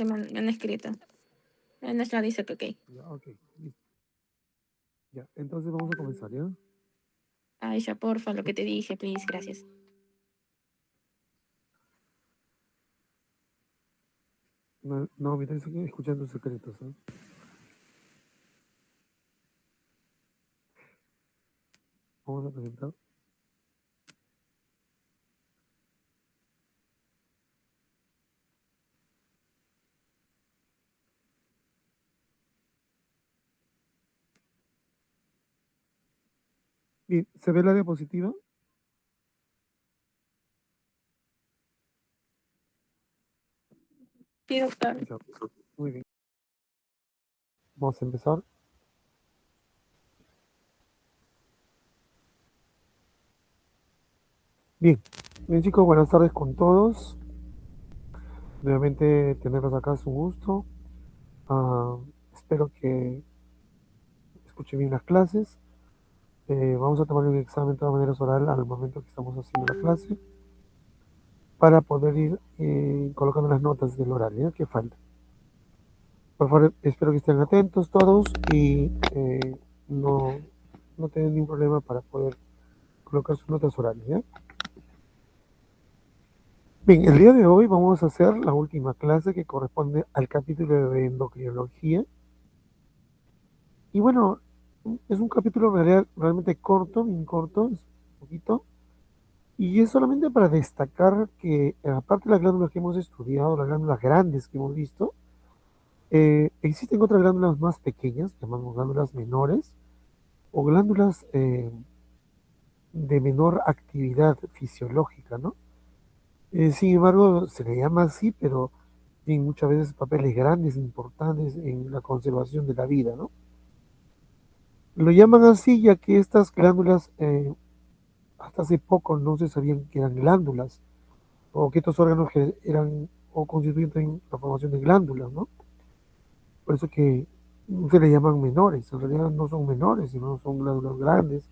me han escrito. En nuestra dice que ok. Ya, ok. Listo. Ya, entonces vamos a comenzar, ¿ya? Aisha, porfa, lo que te dije, please, gracias. No, no, mira, estoy escuchando secretos, ¿eh? Vamos a presentar. Bien, ¿se ve la diapositiva? Sí, doctor. Ya, muy bien. Vamos a empezar. Bien, bien chicos, buenas tardes con todos. Nuevamente tenerlos acá es un gusto. Espero que escuchen bien las clases. Vamos a tomar un examen de todas maneras oral al momento que estamos haciendo la clase para poder ir colocando las notas del oral, ¿ya? Que falta. Por favor, espero que estén atentos todos y no, no tengan ningún problema para poder colocar sus notas orales, ¿ya? Bien, el día de hoy vamos a hacer la última clase que corresponde al capítulo de endocrinología. Y bueno, es un capítulo realmente corto, bien corto, es un poquito. Y es solamente para destacar que, aparte de las glándulas que hemos estudiado, las glándulas grandes que hemos visto, existen otras glándulas más pequeñas, que llamamos glándulas menores, o glándulas de menor actividad fisiológica, ¿no? Sin embargo, se le llama así, pero tienen muchas veces papeles grandes, importantes en la conservación de la vida, ¿no? Lo llaman así ya que estas glándulas hasta hace poco no se sabían que eran glándulas o que estos órganos que eran o constituyen la formación de glándulas, ¿no? Por eso que se le llaman menores. En realidad no son menores, sino son glándulas grandes,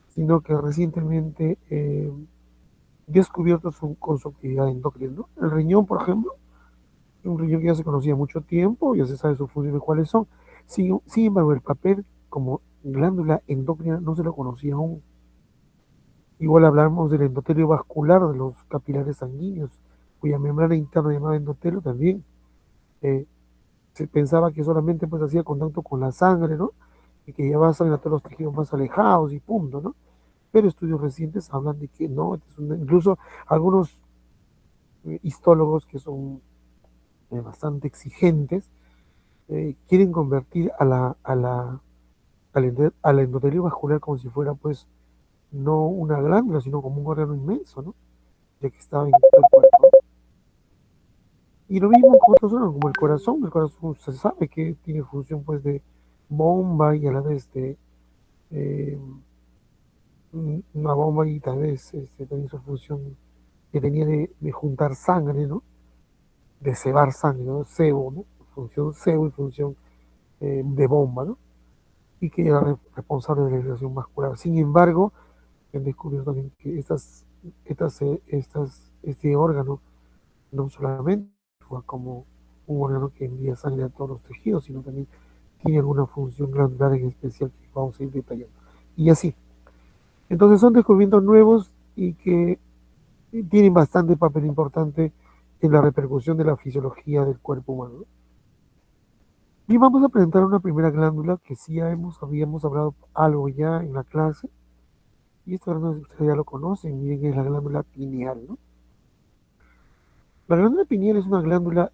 sino que recientemente descubiertos con su actividad endocrina, ¿no? El riñón, por ejemplo, un riñón que ya se conocía mucho tiempo, ya se sabe sus funciones cuáles son. Sin embargo, el papel como glándula endocrina no se lo conocía aún. Igual hablamos del endotelio vascular de los capilares sanguíneos, cuya membrana interna llamada endotelio también eh, se pensaba que solamente pues hacía contacto con la sangre, ¿no? Y que llevaba sangre a todos los tejidos más alejados y punto, ¿no? Pero estudios recientes hablan de que no, incluso algunos histólogos que son bastante exigentes quieren convertir al endotelio vascular como si fuera pues no una glándula, sino como un órgano inmenso, ¿no? Ya que estaba en todo el cuerpo. Y lo mismo con otros órganos, como el corazón se sabe que tiene función pues de bomba y a la vez de eh, una bomba y tal vez también su función que tenía de juntar sangre, ¿no? De cebar sangre, ¿no? Cebo, ¿no? Función cebo y función de bomba, ¿no? Y que era responsable de la irrigación vascular. Sin embargo, han descubierto también que este órgano no solamente actúa como un órgano que envía sangre a todos los tejidos, sino también tiene alguna función glandular en especial que vamos a ir detallando. Y así. Entonces son descubrimientos nuevos y que tienen bastante papel importante en la repercusión de la fisiología del cuerpo humano. Y vamos a presentar una primera glándula que sí habíamos hablado algo ya en la clase. Y esta glándula ustedes ya lo conocen, miren, es la glándula pineal, ¿no? La glándula pineal es una glándula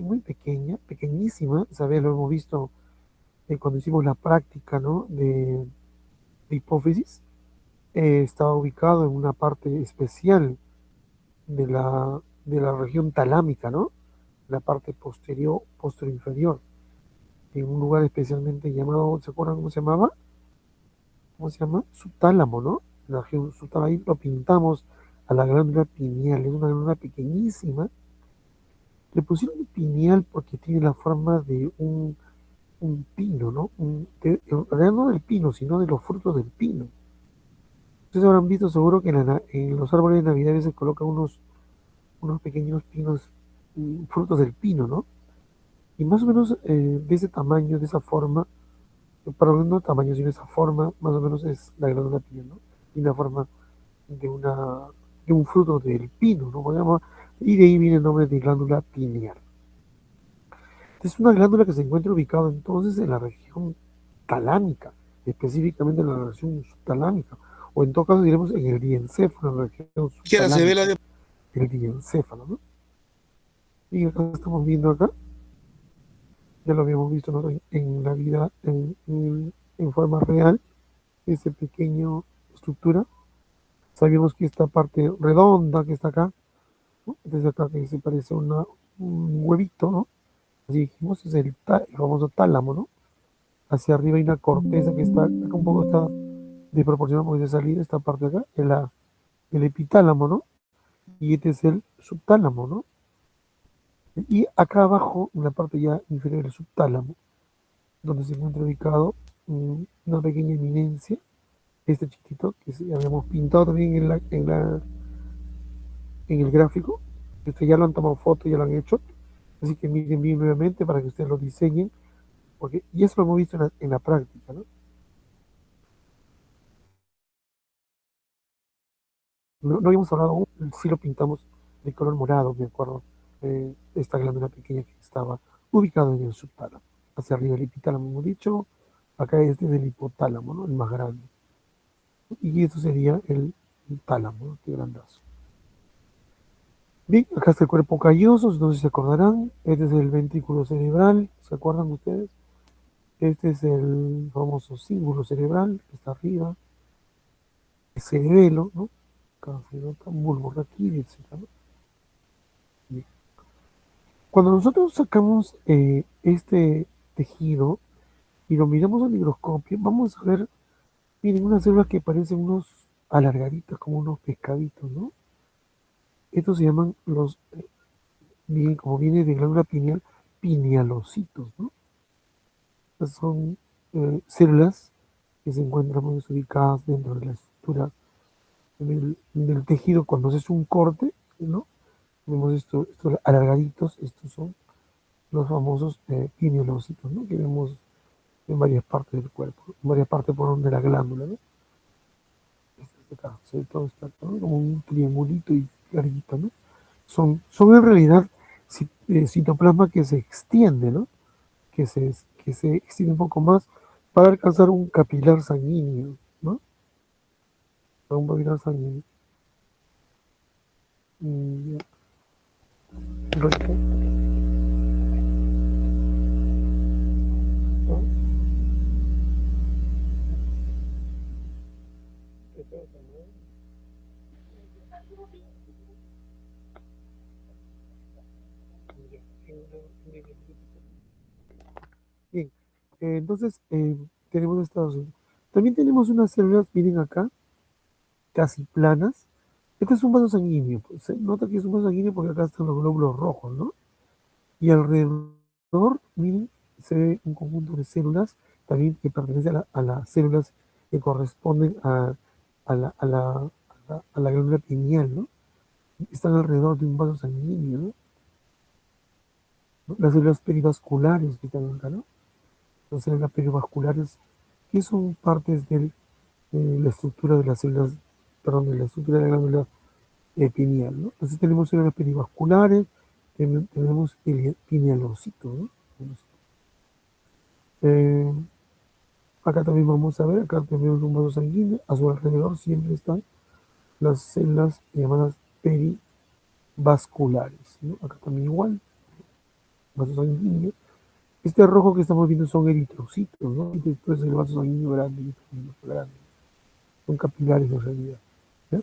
muy pequeña, pequeñísima, ¿sabes? Lo hemos visto cuando hicimos la práctica, ¿no? de hipófisis. Estaba ubicado en una parte especial de la región talámica, ¿no? La parte posterior inferior, en un lugar especialmente llamado, ¿se acuerdan cómo se llamaba? ¿Cómo se llama? Subtálamo, ¿no? La región subtálamo, ahí lo pintamos a la glándula pineal, es una glándula pequeñísima. Le pusieron pineal porque tiene la forma de un pino, ¿no? En realidad no del pino, sino de los frutos del pino. Ustedes habrán visto seguro que en los árboles de Navidad a veces colocan unos pequeños pinos, frutos del pino, ¿no? Y más o menos de ese tamaño, de esa forma, perdón, no tamaño, sino esa forma, más o menos es la glándula pineal, ¿no? Y la forma de de un fruto del pino, ¿no? Y de ahí viene el nombre de glándula pineal. Es una glándula que se encuentra ubicada entonces en la región talámica, específicamente en la región subtalámica, o en todo caso diremos en el diencéfalo, en la región Izquierda se ve la subtalámica, el diencéfalo, ¿no? Y acá estamos viendo acá, ya lo habíamos visto nosotros en la vida, en forma real, esa pequeña estructura. Sabíamos que esta parte redonda que está acá, ¿no? Desde acá que se parece a un huevito, ¿no? Así dijimos, es el famoso tálamo, ¿no? Hacia arriba hay una corteza que está, acá un poco está desproporcionada porque de salir esta parte de acá, el epitálamo, ¿no? Y este es el subtálamo, ¿no? Y acá abajo, en la parte ya inferior del subtálamo, donde se encuentra ubicado una pequeña eminencia, este chiquitito que habíamos pintado también en el gráfico. Este ya lo han tomado foto, ya lo han hecho. Así que miren bien nuevamente para que ustedes lo diseñen, porque, y eso lo hemos visto en la práctica, ¿no? No habíamos hablado aún, sí lo pintamos de color morado, me acuerdo, esta glándula pequeña que estaba ubicada en el subtálamo. Hacia arriba el hipotálamo, hemos dicho, acá este es el hipotálamo, ¿no? El más grande. Y esto sería el tálamo, ¿no? Qué grandazo. Bien, acá está el cuerpo calloso, no sé si se acordarán. Este es el ventrículo cerebral, ¿se acuerdan ustedes? Este es el famoso cíngulo cerebral, que está arriba. El cerebelo, ¿no? Acá se nota un bulbo raquídeo, etc., ¿no? Bien. Cuando nosotros sacamos este tejido y lo miramos al microscopio, vamos a ver, miren, unas células que parecen unos alargaditas, como unos pescaditos, ¿no? Estos se llaman bien, como viene de glándula pineal, pinealocitos, ¿no? Son células que se encuentran muy ubicadas dentro de la estructura del tejido cuando se hace un corte, ¿no? Vemos estos alargaditos, estos son los famosos pinealocitos, ¿no? Que vemos en varias partes del cuerpo, en varias partes por donde la glándula, ¿no? Acá, todo está, ¿no? Como un triangulito y larguito, ¿no? Son en realidad citoplasma que se extiende, ¿no? Que se extiende un poco más para alcanzar un capilar sanguíneo, ¿no? Para un capilar sanguíneo. Y, ¿no? Bien, entonces tenemos Estados Unidos. También tenemos unas células, miren acá, casi planas. Este es un vaso sanguíneo. Pues, se nota que es un vaso sanguíneo porque acá están los glóbulos rojos, ¿no? Y alrededor, miren, se ve un conjunto de células también que pertenece a las células que corresponden a la glándula pineal, ¿no? Están alrededor de un vaso sanguíneo, ¿no? Las células perivasculares que están acá, ¿no? Son células perivasculares que son partes de la estructura de las células, perdón, de la estructura de la glándula pineal, ¿no? Entonces tenemos células perivasculares, tenemos pinealocitos, ¿no? Eh, Acá también vamos a ver, acá tenemos un vaso sanguíneo, a su alrededor siempre están las células llamadas perivasculares, ¿no? Acá también igual, vaso sanguíneo. Este rojo que estamos viendo son eritrocitos, ¿no? Y después el vaso sanguíneo grande, son capilares en realidad. ¿Ya?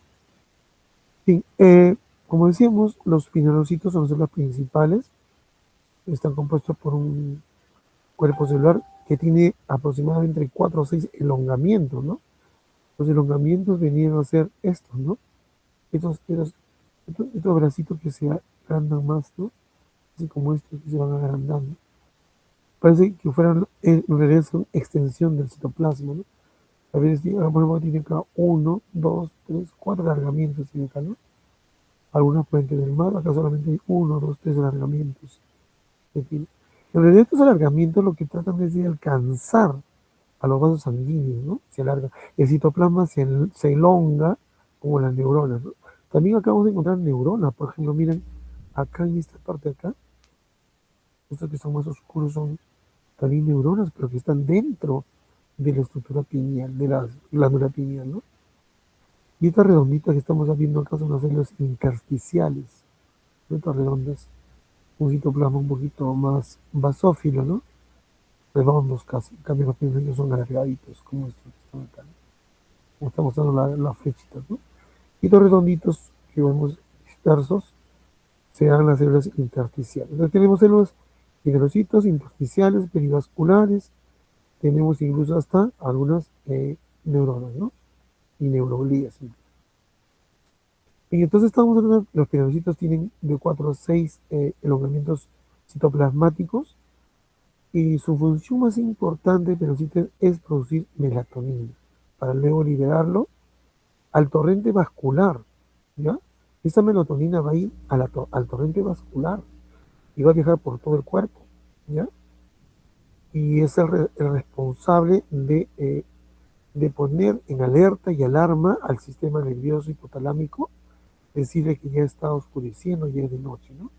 Bien, como decíamos, los pinealocitos son las células principales, están compuestos por un cuerpo celular que tiene aproximadamente entre 4 o 6 elongamientos, ¿no? Los elongamientos venían a ser estos, ¿no? Estos bracitos que se agrandan más, ¿no? Así como estos que se van agrandando. Parece que fueran en realidad son extensión del citoplasma, ¿no? A veces, por ejemplo, tiene acá 1, 2, 3, 4 alargamientos tiene acá, ¿no? Algunas pueden tener más, acá solamente hay 1, 2, 3 alargamientos que tiene. En realidad estos alargamientos lo que tratan es de alcanzar a los vasos sanguíneos, ¿no? Se alarga. El citoplasma se elonga como las neuronas, ¿no? También acabamos de encontrar neuronas, por ejemplo, miren, acá en esta parte de acá, estos que son más oscuros son también neuronas, pero que están dentro de la estructura pineal, de la glándula pineal, ¿no? Y estas redonditas que estamos viendo acá son las células intersticiales, ¿no? Estas redondas, un citoplasma un poquito más basófilo, ¿no? Redondos casi, en cambio los pineales son alargaditos, como estos que están acá, ¿no? Como está mostrando las flechitas, ¿no? Y los redonditos que vemos dispersos serán las células intersticiales. Entonces tenemos células pinerocitos, intersticiales, perivasculares, tenemos incluso hasta algunas neuronas, ¿no? Y neuroglías. Y entonces estamos hablando, los pinerocitos tienen de 4 a 6 elongamientos citoplasmáticos y su función más importante pero sí es producir melatonina para luego liberarlo al torrente vascular, ¿ya? Esa melatonina va a ir al torrente vascular y va a viajar por todo el cuerpo, ¿ya? Y es el responsable de poner en alerta y alarma al sistema nervioso hipotalámico, decirle que ya está oscureciendo, ya es de noche, ¿no?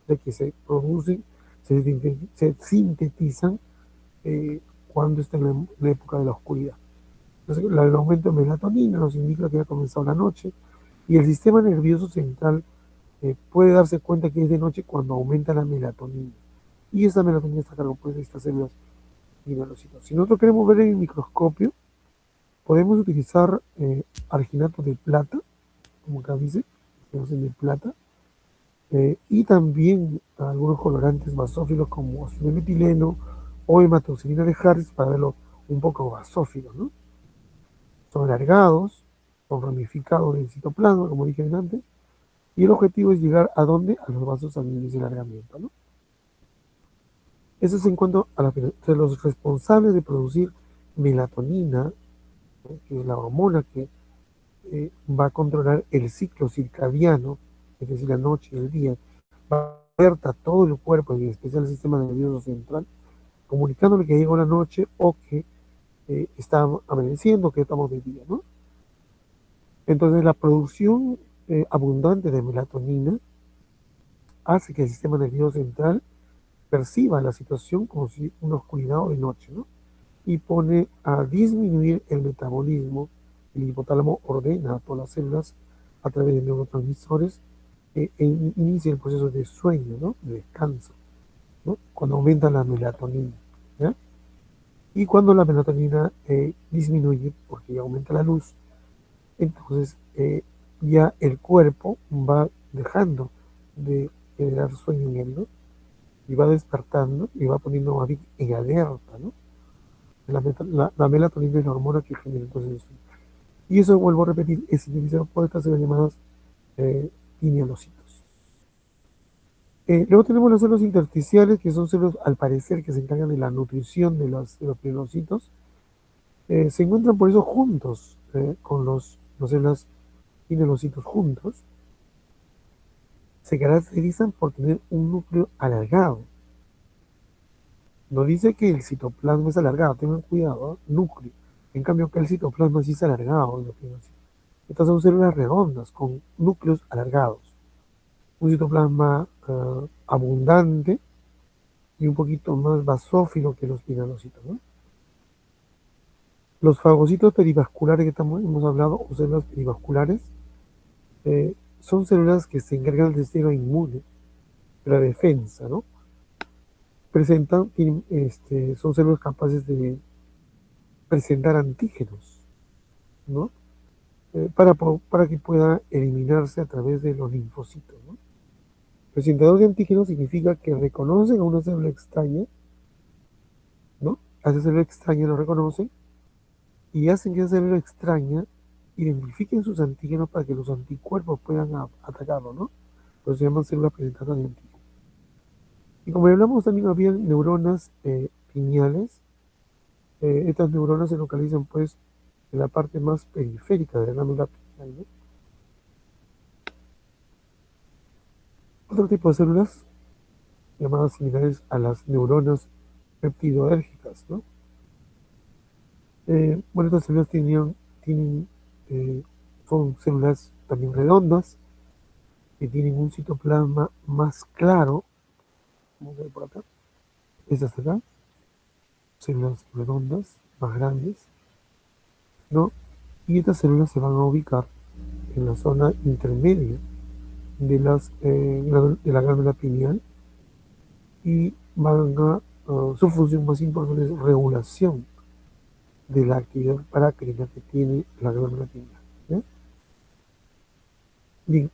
De que se producen, se sintetizan cuando está en la época de la oscuridad. Entonces, el aumento de melatonina nos indica que ha comenzado la noche y el sistema nervioso central puede darse cuenta que es de noche cuando aumenta la melatonina. Y esa melatonina está compuesta de estas células minerocitos. Si nosotros queremos ver en el microscopio, podemos utilizar arginato de plata, como acá dice, de plata, y también algunos colorantes basófilos como ácido de metileno o hematoxilina de Harris para verlo un poco basófilos, ¿no? Son alargados, son ramificados del citoplasma, como dije antes, y el objetivo es llegar a dónde? A los vasos sanguíneos de alargamiento, ¿no? Eso es en cuanto a los responsables de producir melatonina, ¿no? Que es la hormona que va a controlar el ciclo circadiano, es decir, la noche y el día, va a alerta todo el cuerpo, en especial el sistema nervioso central, comunicándole que llegó la noche o que está amaneciendo, que estamos de día, ¿no? Entonces la producción abundante de melatonina hace que el sistema nervioso central perciba la situación como si una oscuridad o de noche, ¿no? Y pone a disminuir el metabolismo. El hipotálamo ordena a todas las células a través de neurotransmisores e inicia el proceso de sueño, ¿no? De descanso, ¿no? Cuando aumenta la melatonina, ¿ya? Y cuando la melatonina disminuye, porque ya aumenta la luz, entonces ya el cuerpo va dejando de generar sueño en él, ¿no? Y va despertando y va poniendo más bien en alerta, ¿no? La melatonina es la hormona que genera entonces el sueño. Y eso, vuelvo a repetir, es sintetizado por estas células llamadas pinealocitos. Luego tenemos las células intersticiales, que son células, al parecer, que se encargan de la nutrición de los pinealocitos. Se encuentran por eso juntos con las células pinealocitos juntos. Se caracterizan por tener un núcleo alargado. No dice que el citoplasma es alargado, tengan cuidado, ¿eh? Núcleo. En cambio, acá el citoplasma sí es alargado. Estas son células redondas con núcleos alargados. Un citoplasma abundante y un poquito más basófilo que los pinealocitos, ¿no? Los fagocitos perivasculares que hemos hablado, o células perivasculares, son células que se encargan del sistema inmune, de la defensa, ¿no? Son células capaces de presentar antígenos, ¿no? Para que pueda eliminarse a través de los linfocitos, ¿no? Presentador de antígenos significa que reconocen a una célula extraña, ¿no? A esa célula extraña lo reconocen y hacen que esa célula extraña identifiquen sus antígenos para que los anticuerpos puedan atacarlo, ¿no? Por eso se llaman células presentadoras de antígenos. Y como hablamos, también había neuronas pineales. Estas neuronas se localizan, pues, en la parte más periférica de la glándula pineal, ¿no? Otro tipo de células llamadas similares a las neuronas peptidoérgicas, ¿no? Bueno, estas células tienen, son células también redondas, que tienen un citoplasma más claro. Vamos a ver por acá. Estas acá, células redondas, más grandes, ¿no? Y estas células se van a ubicar en la zona intermedia de la glándula pineal y su función más importante es regulación de la actividad parácrina que tiene la glándula pineal. ¿Ya? Bien,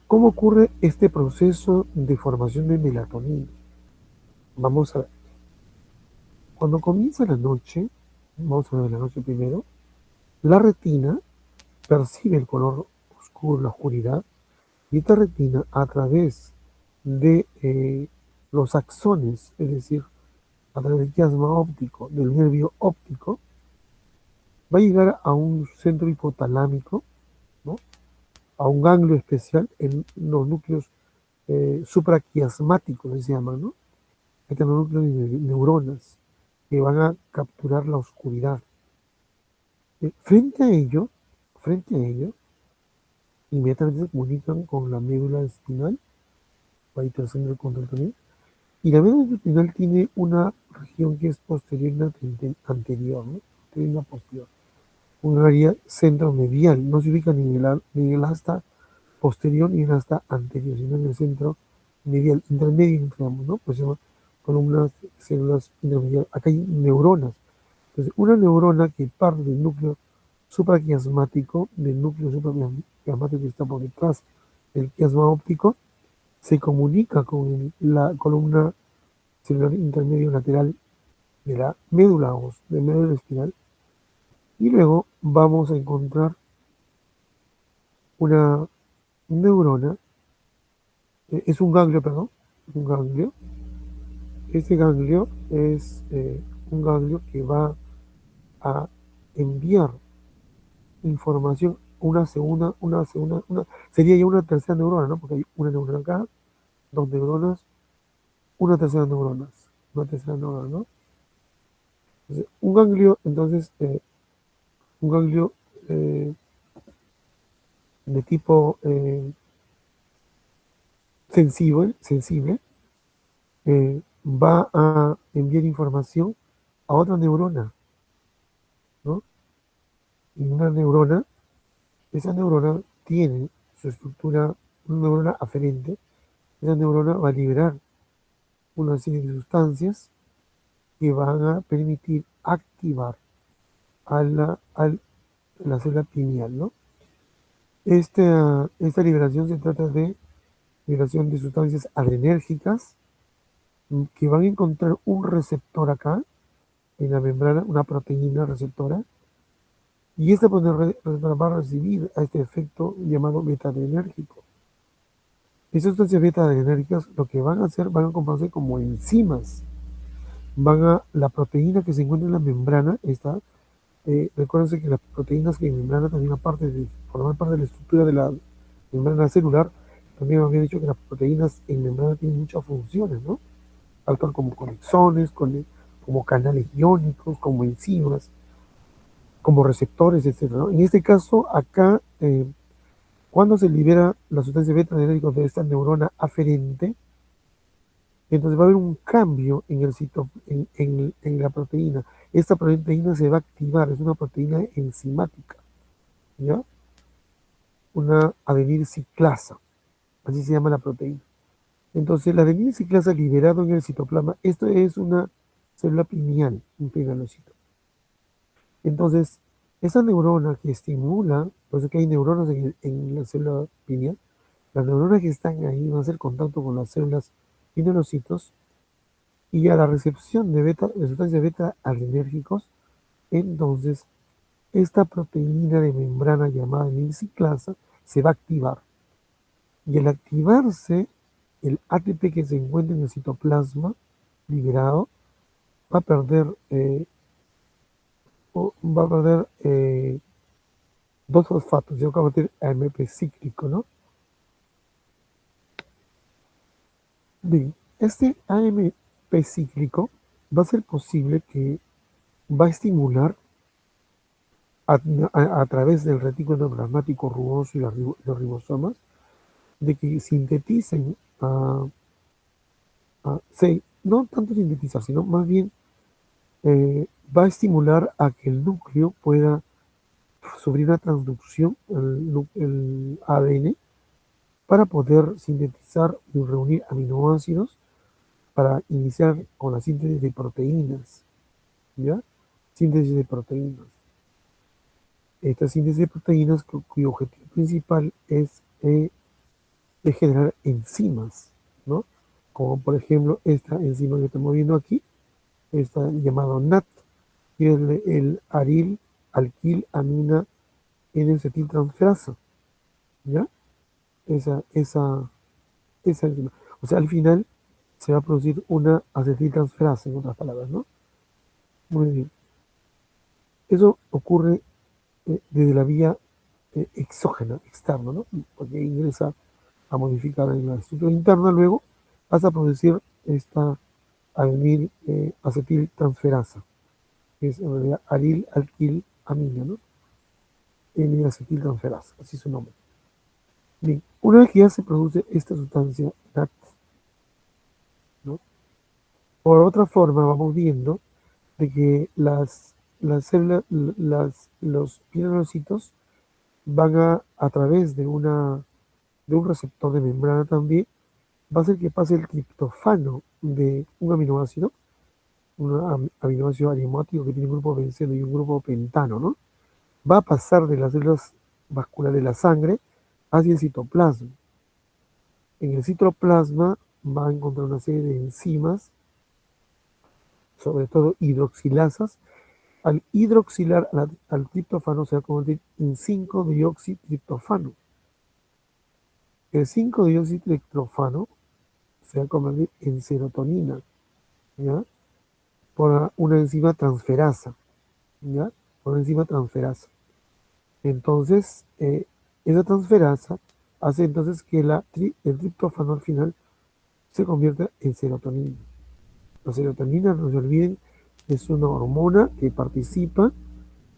¿cómo ocurre este proceso de formación de melatonina? Vamos a ver. Cuando comienza la noche, vamos a ver la noche primero, la retina percibe el color oscuro, la oscuridad, y esta retina a través de los axones, es decir, a través del quiasma óptico, del nervio óptico, va a llegar a un centro hipotalámico, ¿no? A un ganglio especial en los núcleos supraquiasmáticos, se llaman, ¿no? Estos núcleos de neuronas que van a capturar la oscuridad. Frente a ello, inmediatamente se comunican con la médula espinal, ahí está el centro de control también, y la médula espinal tiene una región que es posterior y una anterior, ¿no? Tiene una posterior, un área centromedial, no se ubica ni en el asta posterior ni en el asta anterior, sino en el centro medial, intermedio entre ambos, ¿no? Pues se llama columnas, células intermedias. Acá hay neuronas. Entonces, una neurona que parte del núcleo supraquiasmático que está por detrás del quiasma óptico, se comunica con la columna celular intermedio lateral de la médula de médula espinal, y luego vamos a encontrar una neurona, es un ganglio, perdón, un ganglio. Este ganglio es un ganglio que va a enviar información, sería ya una tercera neurona, ¿no? Porque hay una neurona acá, dos neuronas, una tercera neurona, ¿no? Entonces, un ganglio de tipo sensible, va a enviar información a otra neurona, ¿no? Y esa neurona tiene su estructura, una neurona aferente, esa neurona va a liberar una serie de sustancias que van a permitir activar a la célula pineal, ¿no? Esta liberación se trata de liberación de sustancias adrenérgicas que van a encontrar un receptor acá en la membrana, una proteína receptora, y esta receptora va a recibir a este efecto llamado beta-adrenérgico. Esas sustancias beta-adrenérgicas lo que van a hacer, van a comportarse como enzimas. La proteína que se encuentra en la membrana recuérdense que las proteínas que en membrana también formar parte de la estructura de la membrana celular, también me había dicho que las proteínas en membrana tienen muchas funciones, ¿no? Actúan como conexones, como canales iónicos, como enzimas, como receptores, etcétera, ¿no? En este caso, acá, cuando se libera la sustancia beta-adrenérgica de esta neurona aferente, entonces va a haber un cambio en la proteína. Esta proteína se va a activar, es una proteína enzimática, ¿ya? Una adenilciclasa, así se llama la proteína. Entonces, la adenilciclasa liberado en el citoplasma, esto es una célula pineal, un pinealocito. Entonces, esa neurona que estimula, por eso que hay neuronas en la célula pineal, las neuronas que están ahí van a hacer contacto con las células pinealocitos, y a la recepción de sustancias beta-adrenérgicos, entonces esta proteína de membrana llamada adenilciclasa se va a activar. Y al activarse, el ATP que se encuentra en el citoplasma liberado va a perder, dos fosfatos, se va a convertir a AMP cíclico, ¿no? Bien, Este AMP cíclico va a ser posible que va a estimular a través del retículo endoplasmático rugoso y los ribosomas de que sinteticen, no tanto sintetizar, sino más bien va a estimular a que el núcleo pueda sufrir una transducción, el ADN, para poder sintetizar y reunir aminoácidos para iniciar con la síntesis de proteínas, ¿ya? Síntesis de proteínas. Esta síntesis de proteínas cuyo objetivo principal es de generar enzimas, ¿no? Como por ejemplo esta enzima que estamos viendo aquí, está llamado NAT, que es el aril alquil amina N-acetiltransferasa, ¿ya? Esa enzima. O sea, al final se va a producir una acetiltransferasa, en otras palabras, ¿no? Muy bien. Eso ocurre desde la vía exógena, externa, ¿no? Porque ingresa a modificar en la estructura interna, luego vas a producir esta acetiltransferasa, que es en realidad aril alquil amina, ¿no? N-acetiltransferasa, así es su nombre. Bien, una vez que ya se produce esta sustancia NAT, ¿no? Por otra forma, vamos viendo de que las células, los pielocitos van a través de un receptor de membrana también, va a hacer que pase el triptofano de un aminoácido, un aminoácido aromático que tiene un grupo benceno y un grupo pentano, ¿no? Va a pasar de las células vasculares de la sangre hacia el citoplasma. En el citoplasma va a encontrar una serie de enzimas, sobre todo hidroxilasas. Al hidroxilar al triptofano se va a convertir en 5-dioxitriptofano. El 5-dioxitriptofano se va a convertir en serotonina, ¿ya? Por una enzima transferasa, ¿ya? Por una enzima transferasa. Entonces, esa transferasa hace entonces que el triptófano al final se convierta en serotonina. La serotonina, no se olviden, es una hormona que participa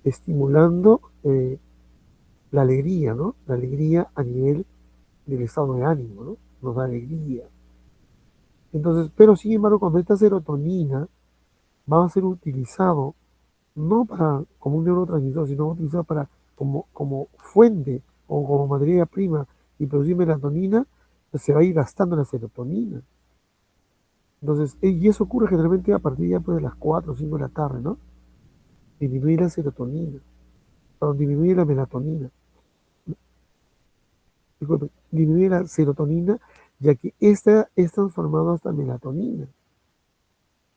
estimulando la alegría, ¿no? La alegría a nivel del estado de ánimo, ¿no? Nos da alegría. Entonces, pero sin embargo, cuando esta serotonina va a ser utilizado no para como un neurotransmisor, sino utilizado para como fuente o como materia prima y producir melatonina, pues se va a ir gastando la serotonina. Entonces, y eso ocurre generalmente a partir ya pues, de las 4 o 5 de la tarde, ¿no? Disminuye la serotonina, perdón, disminuye la melatonina, disculpe, disminuye la serotonina, ya que esta es transformada hasta melatonina.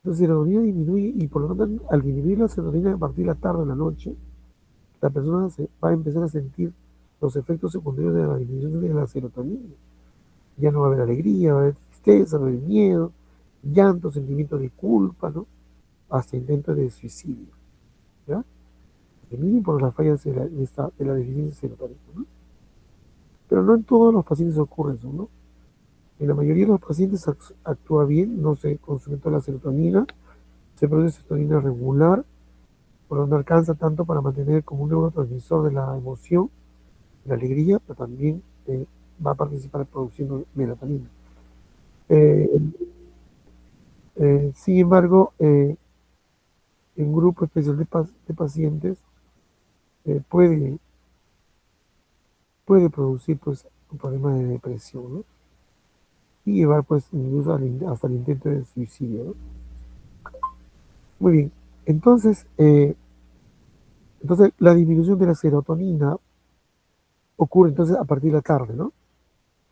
La serotonina disminuye y por lo tanto, al disminuir la serotonina a partir de la tarde o la noche, la persona va a empezar a sentir los efectos secundarios de la disminución de la serotonina. Ya no va a haber alegría, va a haber tristeza, va a haber miedo, llanto, sentimiento de culpa, ¿no? Hasta intentos de suicidio, ¿ya? Terminen por las fallas de la deficiencia serotónica, ¿no? Pero no en todos los pacientes ocurre eso, ¿no? En la mayoría de los pacientes actúa bien, no se consume toda la serotonina, se produce serotonina regular, pero no alcanza tanto para mantener como un neurotransmisor de la emoción, la alegría, pero también va a participar produciendo melatonina. Sin embargo, en grupo especial de pacientes puede producir pues un problema de depresión, ¿no? Y llevar pues incluso hasta el intento de suicidio, ¿no? Muy bien, entonces la disminución de la serotonina ocurre entonces a partir de la tarde, ¿no?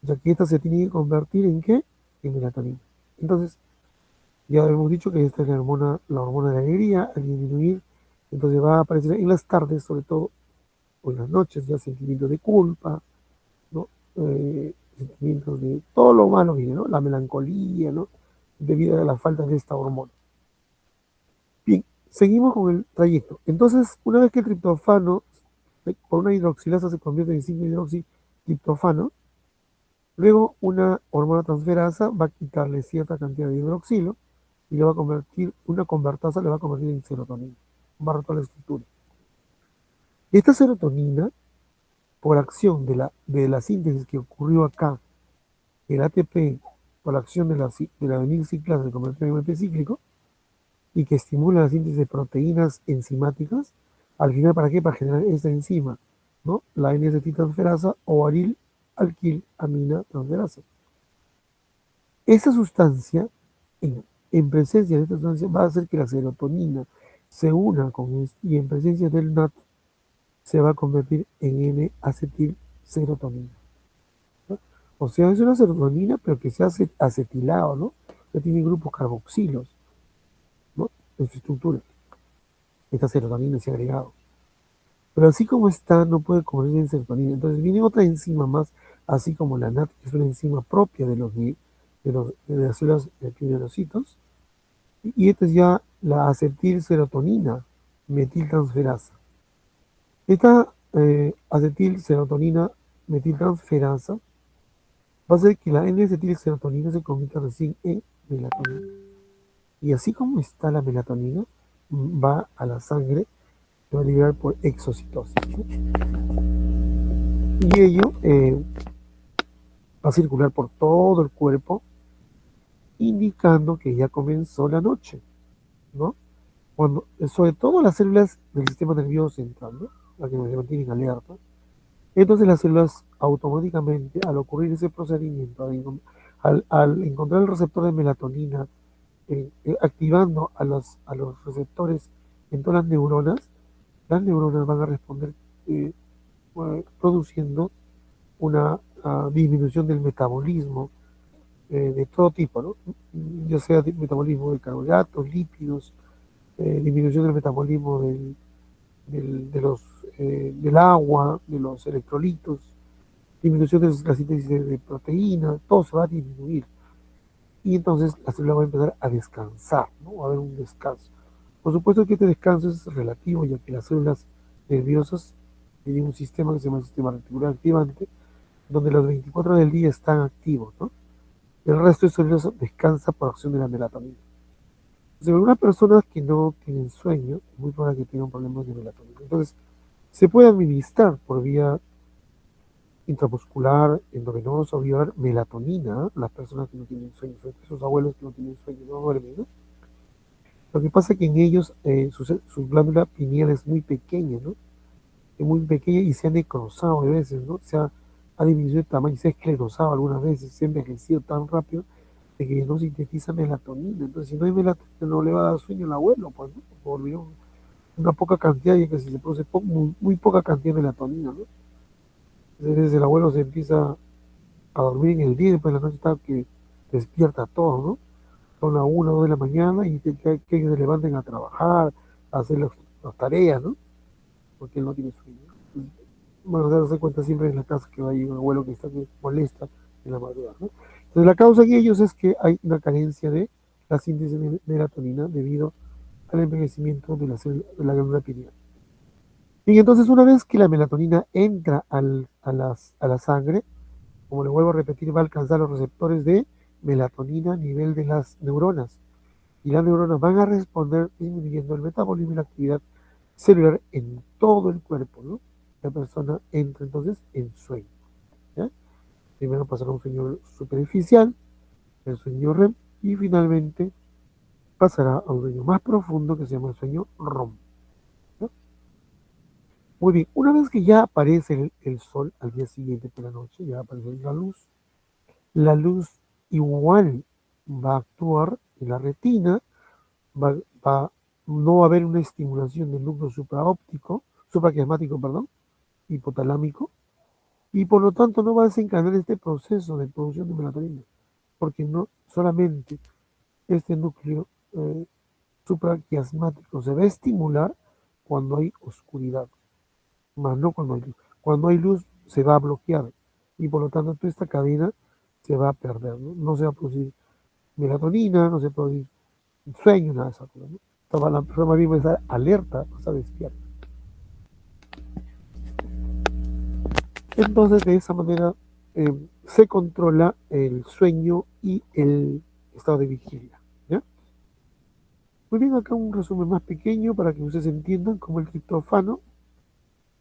Ya que esta se tiene que convertir en ¿qué? En melatonina. Entonces, ya hemos dicho que esta es la hormona de la alegría, al disminuir, entonces va a aparecer en las tardes, sobre todo, o en las noches, ya sentimientos de culpa, ¿no? Sentimientos de todo lo malo viene, ¿no? La melancolía, ¿no? Debido a la falta de esta hormona. Bien, seguimos con el trayecto. Entonces, una vez que el triptofano, por una hidroxilasa se convierte en 5-hidroxitriptofano, Luego, una hormona transferasa va a quitarle cierta cantidad de hidroxilo y le va a convertir, una convertasa le va a convertir en serotonina. Va a rotar la estructura. Esta serotonina, por acción de la síntesis que ocurrió acá, el ATP, por acción de la adenilciclasa se convirtió en ATP cíclico y que estimula la síntesis de proteínas enzimáticas, al final, ¿para qué? Para generar esta enzima, ¿no? La N-acetiltransferasa o aril alquil amina transferasa. Esa sustancia, en presencia de esta sustancia, va a hacer que la serotonina se una con esto y en presencia del NAT se va a convertir en N-acetilserotonina, ¿no? O sea, es una serotonina, pero que se hace acetilado, ¿no? Ya tiene grupos carboxilos, ¿no? En su estructura. Esta serotonina es agregado. Pero así como está, no puede convertirse en serotonina. Entonces viene otra enzima más, así como la NAT, que es una enzima propia de las células epideriocitos. Y esta es ya la acetilserotonina metiltransferasa. Esta acetilserotonina metiltransferasa va a hacer que la N-acetilserotonina se convierta recién en melatonina. Y así como está la melatonina, va a la sangre, se va a liberar por exocitosis, ¿no? Y ello va a circular por todo el cuerpo, indicando que ya comenzó la noche, ¿no? Sobre todo las células del sistema nervioso central, ¿no? Las que se mantienen alerta. Entonces las células automáticamente, al ocurrir ese procedimiento, al encontrar el receptor de melatonina, activando a los receptores en todas las neuronas van a responder produciendo una disminución del metabolismo de todo tipo, ¿no? Ya sea metabolismo de carbohidratos, lípidos, disminución del metabolismo del agua, de los electrolitos, disminución de la síntesis de proteínas, todo se va a disminuir. Y entonces la célula va a empezar a descansar, ¿no? Va a haber un descanso. Por supuesto que este descanso es relativo, ya que las células nerviosas tienen un sistema que se llama el sistema reticular activante, donde los 24 del día están activos, ¿no? El resto de células descansa por acción de la melatonina. Entonces, algunas personas que no tienen sueño, es muy probable que tengan problemas de melatonina. Entonces, se puede administrar por vía intramuscular, endovenosa o vía melatonina a las personas que no tienen sueño, esos abuelos que no tienen sueño, no duermen, ¿no? Lo que pasa es que en ellos su glándula pineal es muy pequeña, ¿no? Es muy pequeña y se ha necrosado de veces, ¿no? Ha disminuido de tamaño, se ha esclerosado algunas veces, se ha envejecido tan rápido de que no sintetiza melatonina. Entonces, si no hay melatonina, no le va a dar sueño al abuelo, pues, ¿no? Por una poca cantidad, y que si se produce muy poca cantidad de melatonina, ¿no? Entonces, el abuelo se empieza a dormir en el día y después en la noche está que despierta a todos, ¿no? Son las 1 o 2 de la mañana y que se levanten a trabajar, a hacer las tareas, ¿no? Porque él no tiene sueño. Bueno, a darse cuenta siempre en la casa que hay un abuelo que está que molesta en la madrugada, ¿no? Entonces la causa en ellos es que hay una carencia de la síntesis de melatonina debido al envejecimiento de la glándula pineal. Y entonces una vez que la melatonina entra a la sangre, como le vuelvo a repetir, va a alcanzar los receptores de melatonina a nivel de las neuronas. Y las neuronas van a responder disminuyendo el metabolismo y la actividad celular en todo el cuerpo, ¿no? La persona entra entonces en sueño, ¿ya? Primero pasará un sueño superficial, el sueño REM, y finalmente pasará a un sueño más profundo que se llama el sueño ROM, ¿no? Muy bien, una vez que ya aparece el sol al día siguiente por la noche, ya aparece la luz igual va a actuar en la retina, va, va, no va a haber una estimulación del núcleo supraquiasmático, perdón, hipotalámico, y por lo tanto no va a desencadenar este proceso de producción de melatonina, porque no solamente este núcleo supraquiasmático se va a estimular cuando hay oscuridad, más no cuando hay luz. Cuando hay luz se va a bloquear y por lo tanto toda esta cadena se va a perder, ¿no? No se va a producir melatonina, no se va a producir sueño, nada de eso, ¿no? La persona más bien va a estar alerta, va a estar despierta. Entonces, de esa manera se controla el sueño y el estado de vigilia. ¿Ya? Muy bien, acá un resumen más pequeño para que ustedes entiendan cómo el triptófano,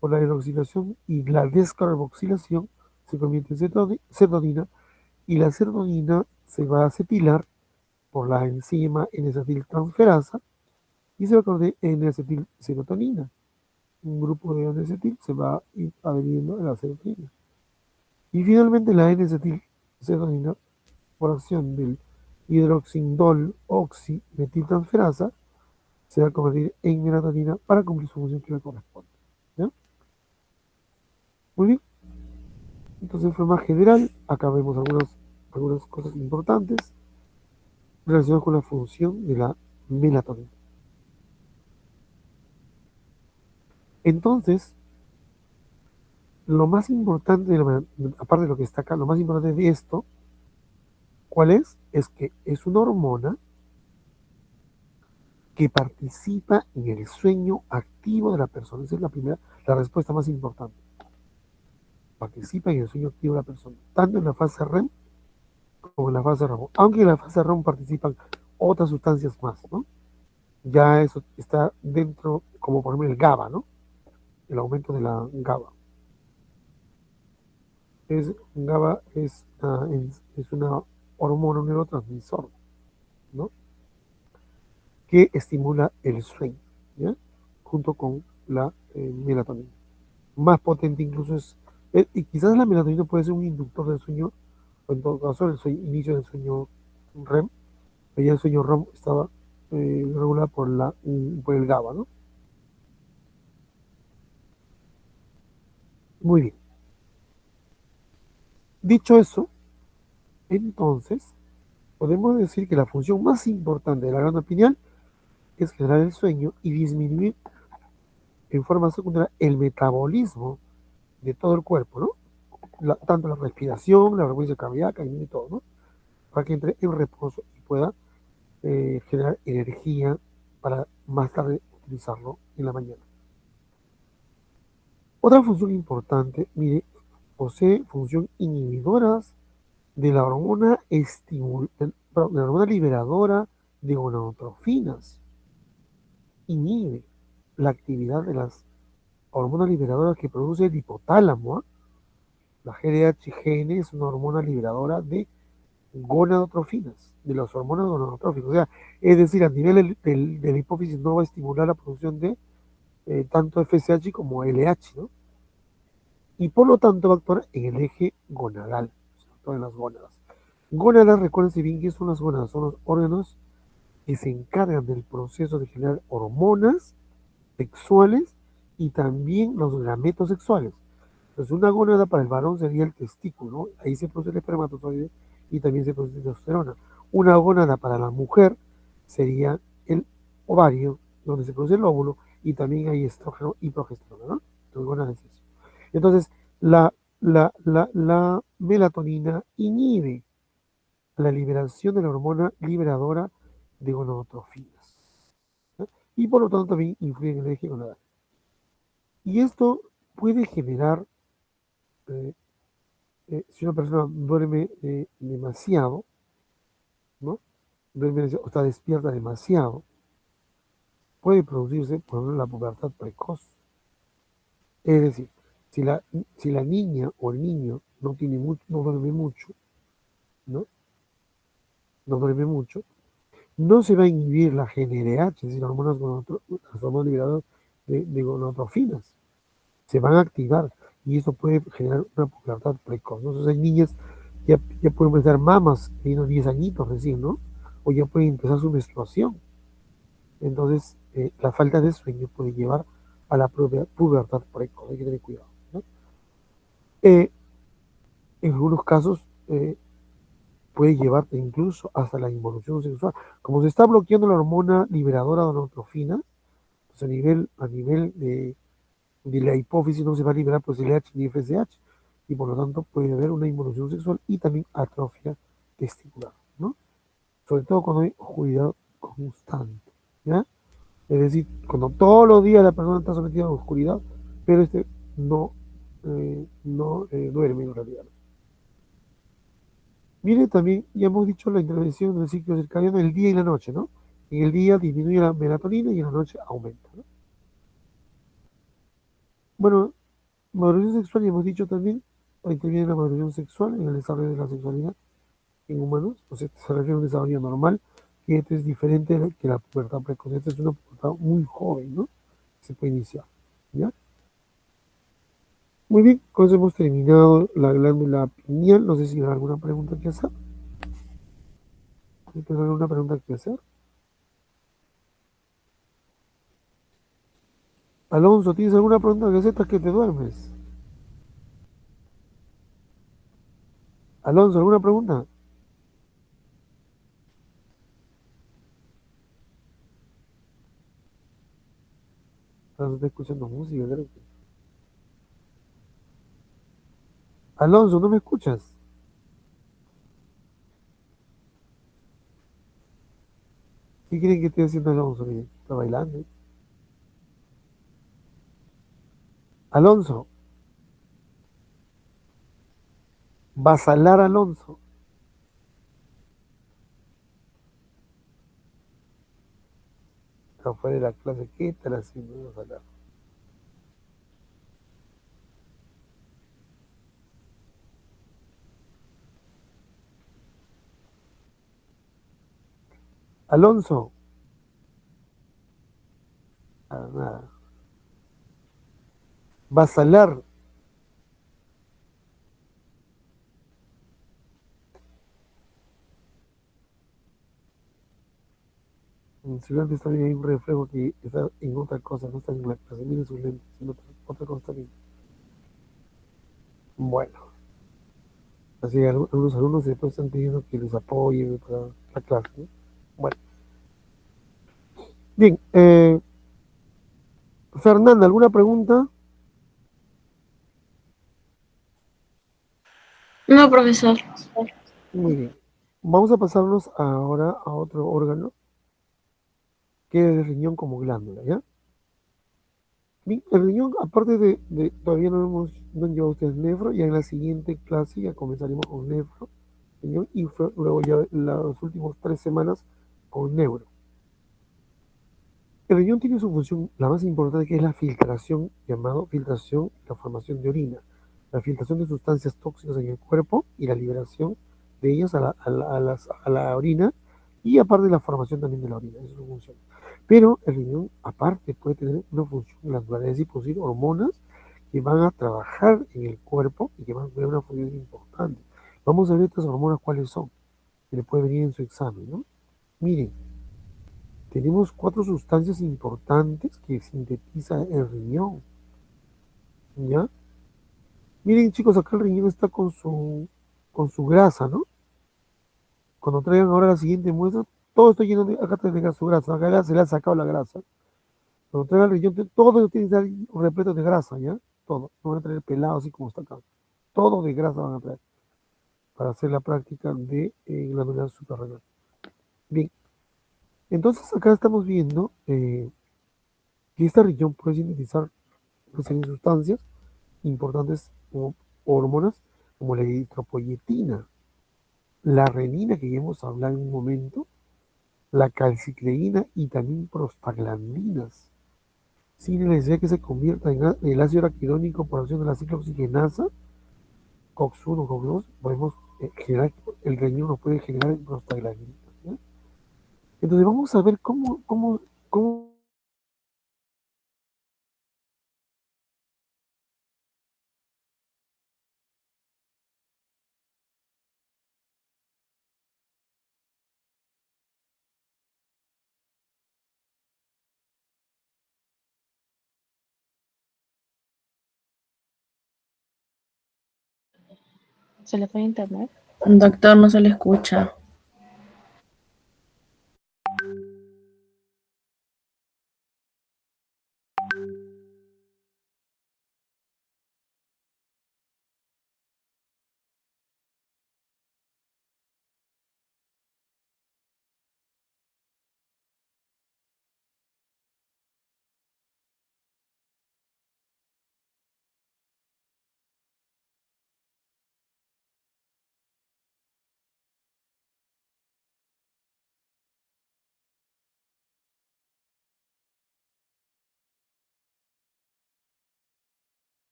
por la hidroxilación y la descarboxilación, se convierte en serotonina, y la serotonina se va a acetilar por la enzima N-acetiltransferasa y se va a convertir en N-acetilserotonina. Un grupo de N-acetil se va a ir adheriendo a la serotonina. Y finalmente la N-acetilserotonina, por acción del hidroxindol oximetiltransferasa, se va a convertir en melatonina para cumplir su función que le corresponde. ¿Ya? Muy bien. Entonces, de forma general, acá vemos algunas cosas importantes relacionadas con la función de la melatonina. Entonces, lo más importante, aparte de lo que está acá, lo más importante de esto, ¿cuál es? Es que es una hormona que participa en el sueño activo de la persona. Esa es la respuesta más importante. Participa en el sueño activo de la persona, tanto en la fase REM como en la fase REM. Aunque en la fase REM participan otras sustancias más, ¿no? Ya eso está dentro, como por ejemplo el GABA, ¿no? El aumento de la GABA. GABA es una hormona, un neurotransmisor, ¿no? Que estimula el sueño, ¿ya? Junto con la melatonina. Más potente incluso y quizás la melatonina puede ser un inductor del sueño, o en todo caso el inicio del sueño REM, pero ya el sueño REM estaba regulado por el GABA, ¿no? Muy bien. Dicho eso, entonces, podemos decir que la función más importante de la glándula pineal es generar el sueño y disminuir en forma secundaria el metabolismo de todo el cuerpo, ¿no? Tanto la respiración, la frecuencia cardíaca y todo, ¿no? Para que entre en reposo y pueda generar energía para más tarde utilizarlo en la mañana. Otra función importante, mire, posee función inhibidoras de la hormona de la hormona liberadora de gonadotrofinas. Inhibe la actividad de las hormonas liberadoras que produce el hipotálamo. La GDH-GN es una hormona liberadora de gonadotrofinas, de las hormonas gonadotróficas. O sea, es decir, a nivel de la hipófisis no va a estimular la producción de tanto FSH como LH, ¿no? Y por lo tanto va a actuar en el eje gonadal, o sea, en las gónadas. Gónadas, recuérdense bien que son las gónadas, son los órganos que se encargan del proceso de generar hormonas sexuales y también los gametos sexuales. Entonces, una gónada para el varón sería el testículo, ¿no? Ahí se produce el espermatozoide y también se produce testosterona. Una gónada para la mujer sería el ovario, donde se produce el óvulo y también hay estrógeno y progesterona, ¿no? Entonces, gónada es eso. Entonces, la melatonina inhibe la liberación de la hormona liberadora de gonadotrofinas, ¿no? Y por lo tanto también influye en el eje gonadal. Y esto puede generar, eh, si una persona duerme demasiado, ¿no? Duerme o está despierta demasiado, puede producirse, por ejemplo, la pubertad precoz. Es decir, si la niña o el niño no duerme mucho, ¿no? No duerme mucho, no se va a inhibir la GnRH, es decir, las hormonas liberadoras de gonadotrofinas. Se van a activar y eso puede generar una pubertad precoz, ¿no? Entonces hay niñas que ya pueden empezar mamas teniendo 10 añitos recién, ¿no? O ya pueden empezar su menstruación. Entonces, la falta de sueño puede llevar a la propia pubertad precoz, hay que tener cuidado, ¿no? En algunos casos puede llevarte incluso hasta la involución sexual. Como se está bloqueando la hormona liberadora de gonadotrofina, pues a nivel de la hipófisis no se va a liberar pues LH ni FSH y por lo tanto puede haber una involución sexual y también atrofia testicular, ¿no? Sobre todo cuando hay oscuridad constante, ¿ya? Es decir, cuando todos los días la persona está sometida a la oscuridad, pero no duerme en realidad. Mire, también ya hemos dicho la intervención del ciclo circadiano el día y la noche, ¿no? En el día disminuye la melatonina y en la noche aumenta, ¿no? Bueno, maduración sexual, ya hemos dicho también, interviene la maduración sexual en el desarrollo de la sexualidad en humanos, o sea, se refiere a un desarrollo normal, que este es diferente que la pubertad precoz. Esta es una pubertad muy joven, ¿no? Se puede iniciar, ¿ya? Muy bien, con eso hemos terminado la glándula pineal. No sé si hay alguna pregunta que hacer. ¿Tienes alguna pregunta que hacer? Alonso, ¿tienes alguna pregunta que hacer hasta que te duermes? Alonso, ¿alguna pregunta? Estás escuchando música, creo que. Alonso, ¿no me escuchas? ¿Qué creen que esté haciendo Alonso? Está bailando. Alonso, Basalar Alonso. Está fuera de la clase. ¿Qué están haciendo Basalar? Alonso, nada. Basalar. Seguramente está bien, hay un reflejo que está en otra cosa, no está en la clase. Miren sus lentes, en otra cosa está bien. Bueno, así que algunos alumnos después están pidiendo que les apoyen para la clase, ¿no? Bueno, bien. Fernanda, ¿alguna pregunta? No, profesor. Muy bien. Vamos a pasarnos ahora a otro órgano, que es el riñón como glándula, ¿ya? Bien, el riñón, aparte todavía no han llevado ustedes nefro, ya en la siguiente clase ya comenzaremos con nefro, riñón, y luego ya las últimas 3 semanas con neuro. El riñón tiene su función, la más importante, que es la filtración, llamado filtración, la formación de orina, la filtración de sustancias tóxicas en el cuerpo y la liberación de ellas a la orina, y aparte la formación también de la orina, esa es su función. Pero el riñón, aparte, puede tener una función glandular, es decir, producir hormonas que van a trabajar en el cuerpo y que van a tener una función importante. Vamos a ver estas hormonas cuáles son, que le puede venir en su examen, ¿no? Miren, tenemos 4 sustancias importantes que sintetiza el riñón, ¿ya? Miren, chicos, acá el riñón está con su grasa, ¿no? Cuando traigan ahora la siguiente muestra, todo está lleno de, acá tiene su grasa, acá se le ha sacado la grasa. Cuando traigan el riñón, todo tiene que estar repleto de grasa, ¿ya? Todo. No van a traer pelado así como está acá. Todo de grasa van a traer para hacer la práctica de glandular suprarrenal. Bien, entonces acá estamos viendo que esta riñón puede sintetizar una serie de sustancias importantes como hormonas como la eritropoyetina, la renina que ya hemos hablado en un momento, la calcicleína y también prostaglandinas, sin necesidad que se convierta en el ácido araquidónico por acción de la ciclooxigenasa, COX-1, COX-2, podemos generar, el riñón nos puede generar prostaglandinas, ¿ya? Entonces vamos a ver cómo ¿Se le fue internet? Doctor, no se le escucha.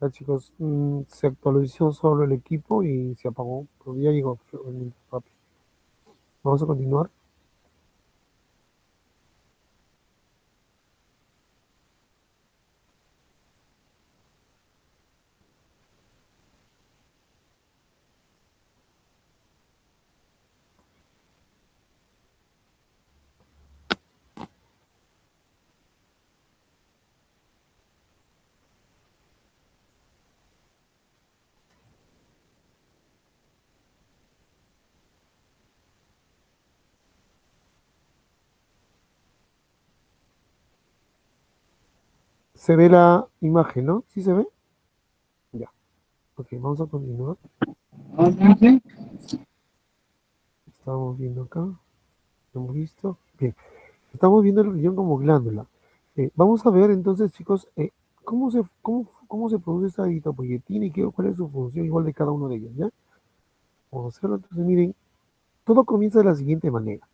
Ya, chicos, se actualizó solo el equipo y se apagó, pero ya llegó rápido. Vamos a continuar. Se ve la imagen, ¿no? ¿Sí se ve? Ya. Ok, vamos a continuar. Estamos viendo acá. ¿Lo hemos visto? Bien. Estamos viendo el riñón como glándula. Vamos a ver entonces, chicos, cómo se produce esta eritropoyetina y cuál es su función igual de cada uno de ellos, ¿ya? Vamos a hacerlo. Entonces, miren, todo comienza de la siguiente manera.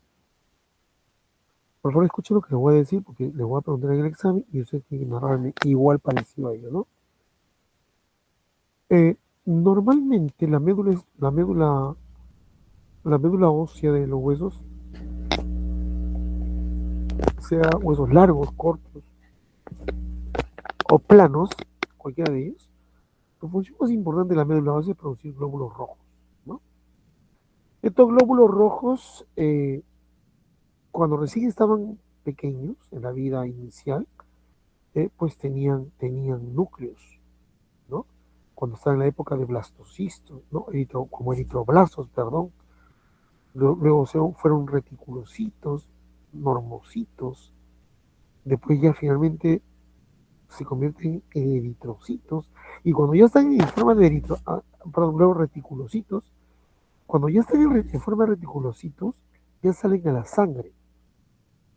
Por favor, escuchen lo que les voy a decir porque les voy a preguntar en el examen y ustedes tienen que narrarme igual parecido a ello, ¿no? Normalmente la médula ósea de los huesos, sea huesos largos, cortos o planos, cualquiera de ellos, la función más importante de la médula ósea es producir glóbulos rojos, ¿no? Estos glóbulos rojos, cuando recién estaban pequeños, en la vida inicial, pues tenían núcleos, ¿no? Cuando estaban en la época de blastocistos, ¿no? Como eritroblastos, perdón. Luego fueron reticulocitos, normocitos. Después ya finalmente se convierten en eritrocitos. Y cuando ya están en forma de perdón, luego reticulocitos, cuando ya están en forma de reticulocitos, ya salen a la sangre,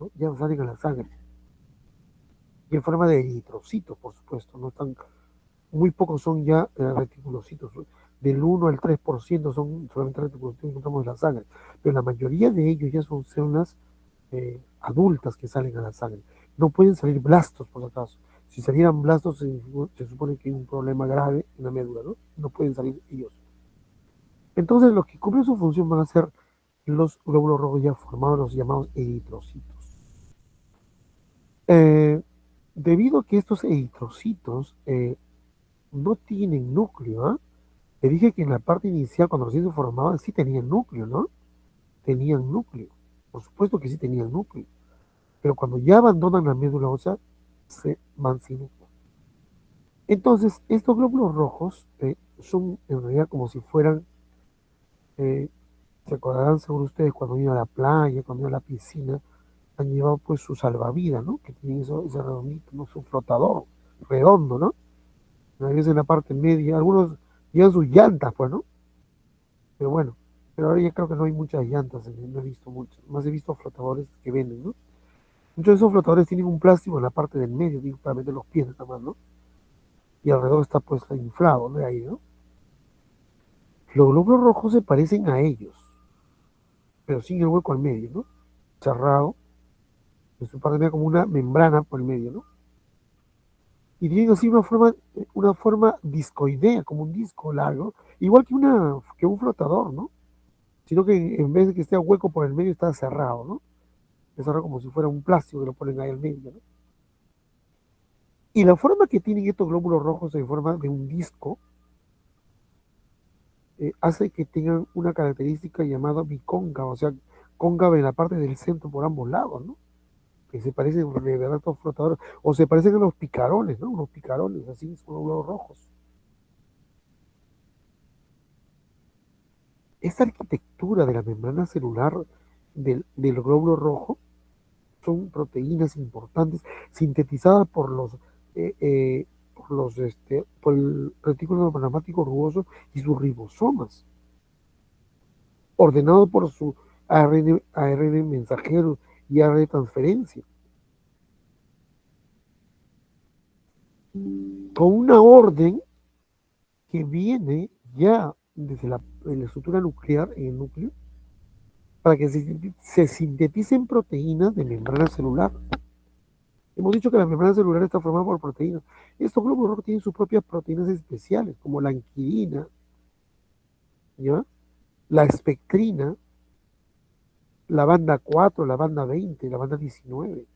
¿no? Ya salen a la sangre. Y en forma de eritrocitos, por supuesto, no están, muy pocos son ya reticulocitos. Del 1 al 3% son solamente reticulocitos que encontramos en la sangre. Pero la mayoría de ellos ya son células adultas que salen a la sangre. No pueden salir blastos, por si acaso. Si salieran blastos, se supone que hay un problema grave en la médula, ¿no? No pueden salir ellos. Entonces, los que cumplen su función van a ser los glóbulos rojos ya formados, los llamados eritrocitos. Debido a que estos eritrocitos no tienen núcleo, ¿ah? Te dije que en la parte inicial, cuando recién se formaban, sí tenían núcleo, ¿no? Tenían núcleo. Por supuesto que sí tenían núcleo. Pero cuando ya abandonan la médula ósea, se van sin núcleo. Entonces, estos glóbulos rojos son en realidad como si fueran, se acordarán seguro ustedes cuando iban a la playa, cuando iban a la piscina, han llevado pues su salvavidas, ¿no? Que tienen ese redondito, ¿no? Su flotador redondo, ¿no? A veces en la parte media, algunos llevan sus llantas, pues, ¿no? Pero bueno, pero ahora ya creo que no hay muchas llantas, no he visto muchas, más he visto flotadores que venden, ¿no? Muchos de esos flotadores tienen un plástico en la parte del medio, digo, para meter los pies nada más, ¿no? Y alrededor está pues inflado, ¿no? Ahí, ¿no? Los glóbulos rojos se parecen a ellos, pero sin el hueco al medio, ¿no? Cerrado, en su parte media como una membrana por el medio, ¿no? Y tienen así una forma discoidea, como un disco largo, igual que un flotador, ¿no? Sino que en vez de que esté hueco por el medio, está cerrado, ¿no? Es cerrado como si fuera un plástico que lo ponen ahí al medio, ¿no? Y la forma que tienen estos glóbulos rojos en forma de un disco hace que tengan una característica llamada bicóncava, o sea, cóncava en la parte del centro por ambos lados, ¿no? Que se parecen de verdad a estos flotadores, o se parecen a los picarones, ¿no? Unos picarones, así son los glóbulos rojos. Esta arquitectura de la membrana celular del glóbulo rojo son proteínas importantes sintetizadas por el retículo plasmático rugoso y sus ribosomas, ordenados por su ARN mensajero y ARN de transferencia, con una orden que viene ya desde la estructura nuclear en el núcleo para que se sinteticen proteínas de membrana celular. Hemos dicho que la membrana celular está formada por proteínas. Estos glóbulos rojos tienen sus propias proteínas especiales, como la anquidina, ¿ya? La espectrina, la banda 4, la banda 20, la banda 19.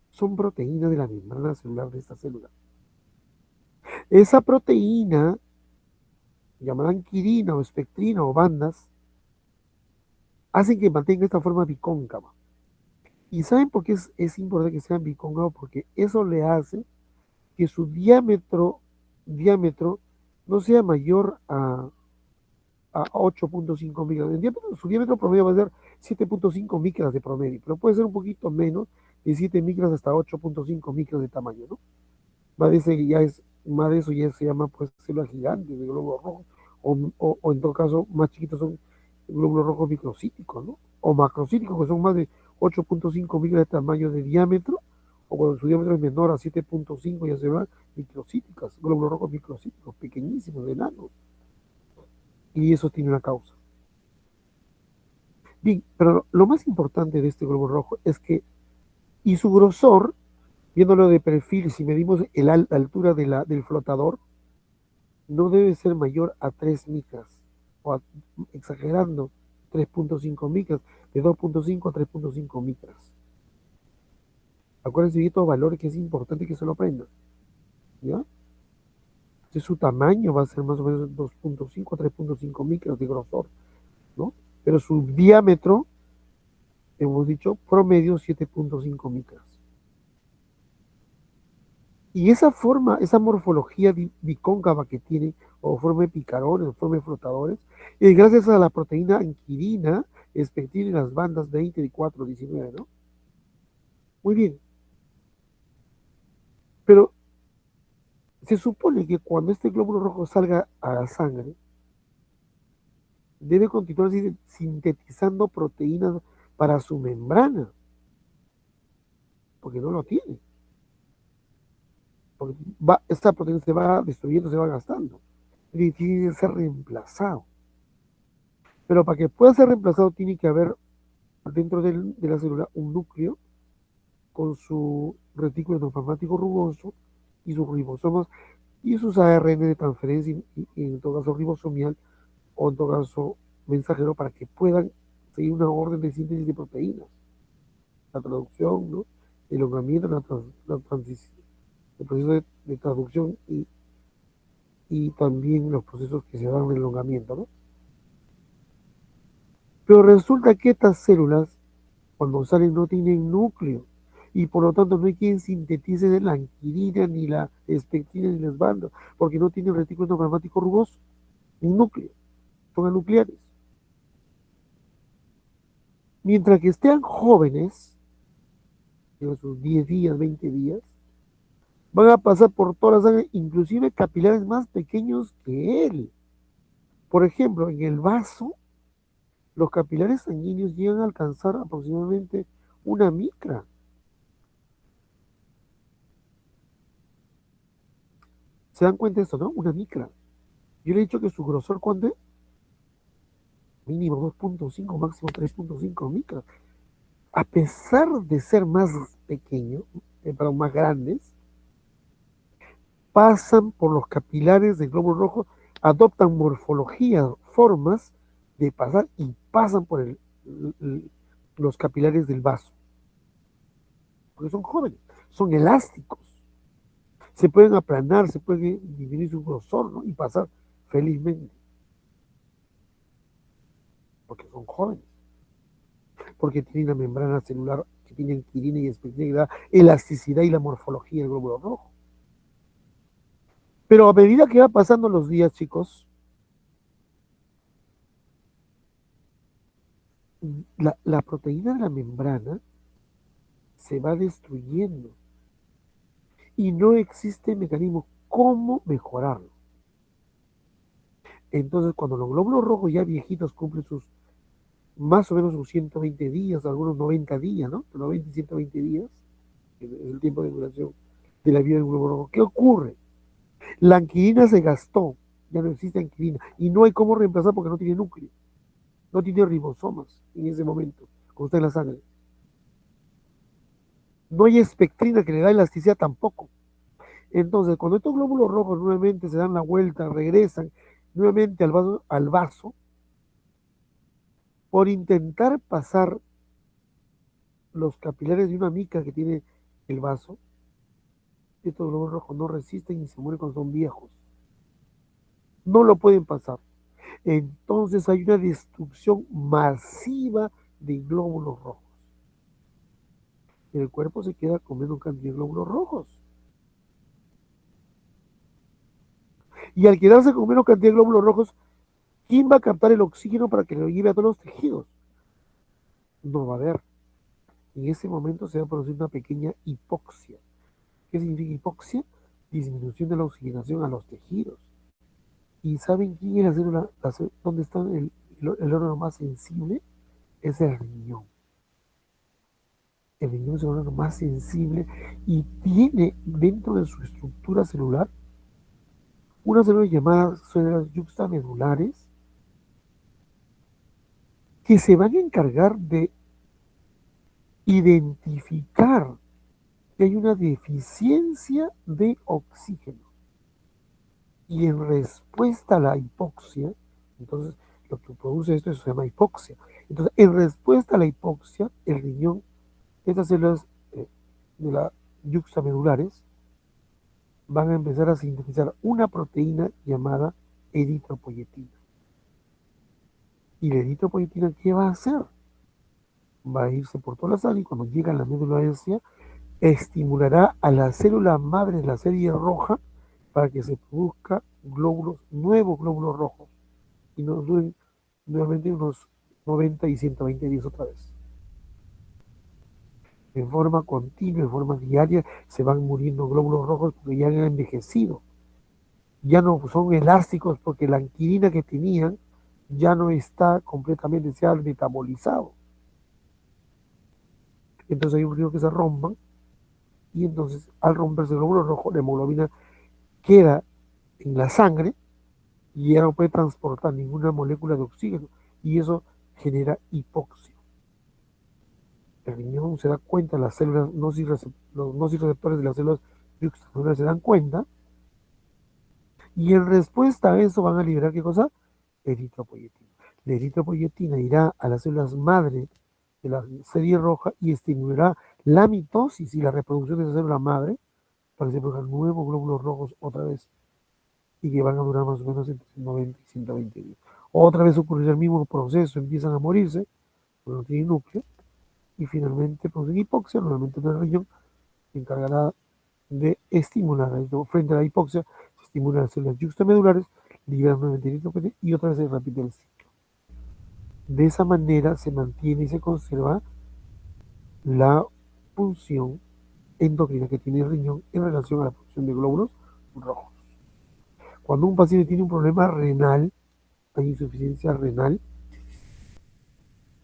Son proteínas de la membrana celular de esta célula. Esa proteína, llamada anquidina o espectrina o bandas, hacen que mantenga esta forma bicóncava. ¿Y saben por qué es importante que sean bicóncavos? Porque eso le hace que su diámetro no sea mayor a 8.5 micras. Su diámetro promedio va a ser 7.5 micras de promedio, pero puede ser un poquito menos de 7 micras hasta 8.5 micras de tamaño, ¿no? Más de eso ya se llama pues células gigantes de glóbulos rojos, o en todo caso más chiquitos son glóbulos rojos microcíticos, ¿no? O macrocíticos, que son más de 8.5 micras de tamaño de diámetro, o cuando su diámetro es menor a 7.5 ya se ven microcíticas, glóbulos rojos microcíticos, pequeñísimos, enanos. Y eso tiene una causa. Bien, pero lo más importante de este globo rojo es que, y su grosor, viéndolo de perfil, si medimos la altura del flotador, no debe ser mayor a 3 micras, exagerando, 3.5 micras, de 2.5 a 3.5 micras. Acuérdense de estos valores que es importante que se lo aprendan, ¿ya? Entonces su tamaño va a ser más o menos 2.5 a 3.5 micras de grosor, ¿no? Pero su diámetro, hemos dicho, promedio 7.5 micras. Y esa forma, esa morfología bicóncava que tiene, o forma de picarones, o forma de flotadores, es gracias a la proteína anquidina, espectrina en las bandas 20, 24, 19, ¿no? Muy bien. Pero se supone que cuando este glóbulo rojo salga a la sangre, debe continuar sintetizando proteínas para su membrana, porque no lo tiene. Porque esta proteína se va destruyendo, se va gastando. Y tiene que ser reemplazado. Pero para que pueda ser reemplazado tiene que haber dentro de la célula un núcleo con su retículo endoplasmático rugoso y sus ribosomas y sus ARN de transferencia y en todo caso ribosomial o en todo caso mensajero para que puedan seguir una orden de síntesis de proteínas. La traducción, ¿no? El elongamiento, la transición, el proceso de traducción y también los procesos que se dan en el elongamiento, ¿no? Pero resulta que estas células, cuando salen, no tienen núcleo y por lo tanto no hay quien sintetice la anquidina, ni la espectrina, ni las bandas, porque no tienen retículo endoplasmático rugoso, ni núcleo, son anucleares. Mientras que estén jóvenes, en sus 10 días, 20 días, van a pasar por toda la sangre, inclusive capilares más pequeños que él. Por ejemplo, en el vaso, los capilares sanguíneos llegan a alcanzar aproximadamente 1 micra. ¿Se dan cuenta de esto, no? 1 micra. Yo le he dicho que su grosor, ¿cuánto es? Mínimo 2.5, máximo 3.5 micras. A pesar de ser más pequeños, pero más grandes, pasan por los capilares del glóbulo rojo, adoptan morfologías, formas de pasar y pasan por los capilares del vaso. Porque son jóvenes, son elásticos. Se pueden aplanar, se puede disminuir su grosor, ¿no? Y pasar felizmente. Porque son jóvenes. Porque tienen la membrana celular que tiene anquidina y espectrina, elasticidad y la morfología del glóbulo rojo. Pero a medida que va pasando los días, chicos, la proteína de la membrana se va destruyendo y no existe mecanismo cómo mejorarlo. Entonces, cuando los glóbulos rojos ya viejitos cumplen más o menos sus 120 días, algunos 90 días, ¿no? 90 y 120 días, es el tiempo de duración de la vida del glóbulo rojo. ¿Qué ocurre? La anquidina se gastó, ya no existe anquidina, y no hay cómo reemplazar porque no tiene núcleo, no tiene ribosomas en ese momento, cuando está en la sangre. No hay espectrina que le da elasticidad tampoco. Entonces, cuando estos glóbulos rojos nuevamente se dan la vuelta, regresan nuevamente al vaso, por intentar pasar los capilares de una mica que tiene el vaso, estos glóbulos rojos no resisten y se mueren cuando son viejos. No lo pueden pasar. Entonces hay una destrucción masiva de glóbulos rojos. El cuerpo se queda con menos cantidad de glóbulos rojos. Y al quedarse con menos cantidad de glóbulos rojos, ¿quién va a captar el oxígeno para que lo lleve a todos los tejidos? No va a haber. En ese momento se va a producir una pequeña hipoxia. ¿Qué significa hipoxia? Disminución de la oxigenación a los tejidos. ¿Y saben quién es la célula? ¿Dónde está el órgano más sensible? Es el riñón. El riñón es el órgano más sensible y tiene dentro de su estructura celular unas células llamadas células yuxtamedulares que se van a encargar de identificar que hay una deficiencia de oxígeno. Y en respuesta a la hipoxia, entonces lo que produce esto se llama hipoxia. Entonces, en respuesta a la hipoxia, el riñón, estas células de la yuxtamedulares, van a empezar a sintetizar una proteína llamada eritropoyetina. ¿Y la eritropoyetina qué va a hacer? Va a irse por toda la sangre y cuando llega a la médula ósea, estimulará a la célula madre de la serie roja para que se produzca nuevos glóbulos rojos y nos duren nuevamente unos 90 y 120 días otra vez. En forma continua, en forma diaria, se van muriendo glóbulos rojos porque ya han envejecido. Ya no son elásticos porque la anquilina que tenían ya no está completamente, se ha metabolizado. Entonces hay un riesgo que se rompan y entonces al romperse el glóbulo rojo, la hemoglobina queda en la sangre y ya no puede transportar ninguna molécula de oxígeno y eso genera hipoxia. El riñón se da cuenta, las células los nociceptores de las células yuxtacelulares se dan cuenta y en respuesta a eso van a liberar ¿qué cosa? Eritropoyetina. La eritropoyetina irá a las células madre de la serie roja y estimulará la mitosis y la reproducción de esa célula madre para que se produzcan nuevos glóbulos rojos otra vez y que van a durar más o menos entre 90 y 120 días. Otra vez ocurrirá el mismo proceso, empiezan a morirse, porque no tienen núcleo, y finalmente producen hipoxia, nuevamente en el riñón se encargará de estimular, frente a la hipoxia, se estimulan las células yuxtamedulares, liberan nuevamente eritropoyetina y otra vez se repite el ciclo. De esa manera se mantiene y se conserva la función endocrina que tiene el riñón en relación a la producción de glóbulos rojos. Cuando un paciente tiene un problema renal, hay insuficiencia renal,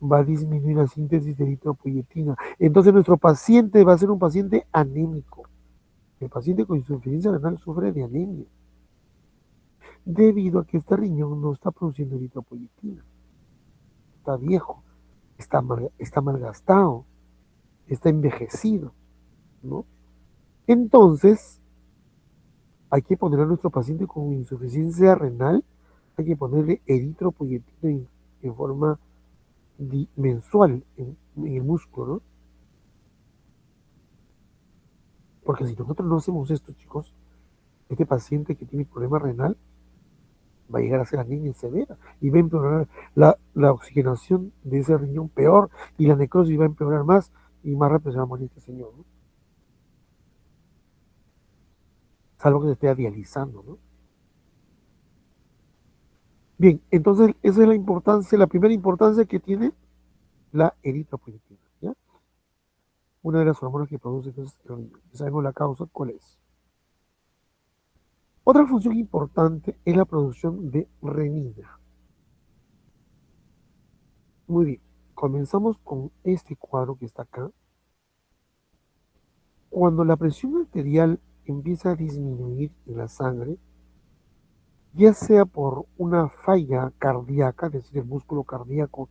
va a disminuir la síntesis de eritropoyetina. Entonces nuestro paciente va a ser un paciente anémico. El paciente con insuficiencia renal sufre de anemia, debido a que este riñón no está produciendo eritropoyetina. Está viejo, está malgastado, está envejecido, ¿no? Entonces, hay que poner a nuestro paciente con insuficiencia renal, hay que ponerle eritropoyetina en forma mensual en el músculo, ¿no? Porque si nosotros no hacemos esto, chicos, este paciente que tiene problema renal va a llegar a ser anemia severa y va a empeorar la oxigenación de ese riñón peor y la necrosis va a empeorar más y más rápido se va a morir este señor, ¿no? Salvo que se esté dializando, ¿no? Bien, entonces esa es la importancia, la primera importancia que tiene la eritropoyetina, ¿ya? Una de las hormonas que produce entonces el riñón. Ya sabemos la causa, ¿cuál es? Otra función importante es la producción de renina. Muy bien, comenzamos con este cuadro que está acá. Cuando la presión arterial empieza a disminuir en la sangre, ya sea por una falla cardíaca, es decir, el músculo cardíaco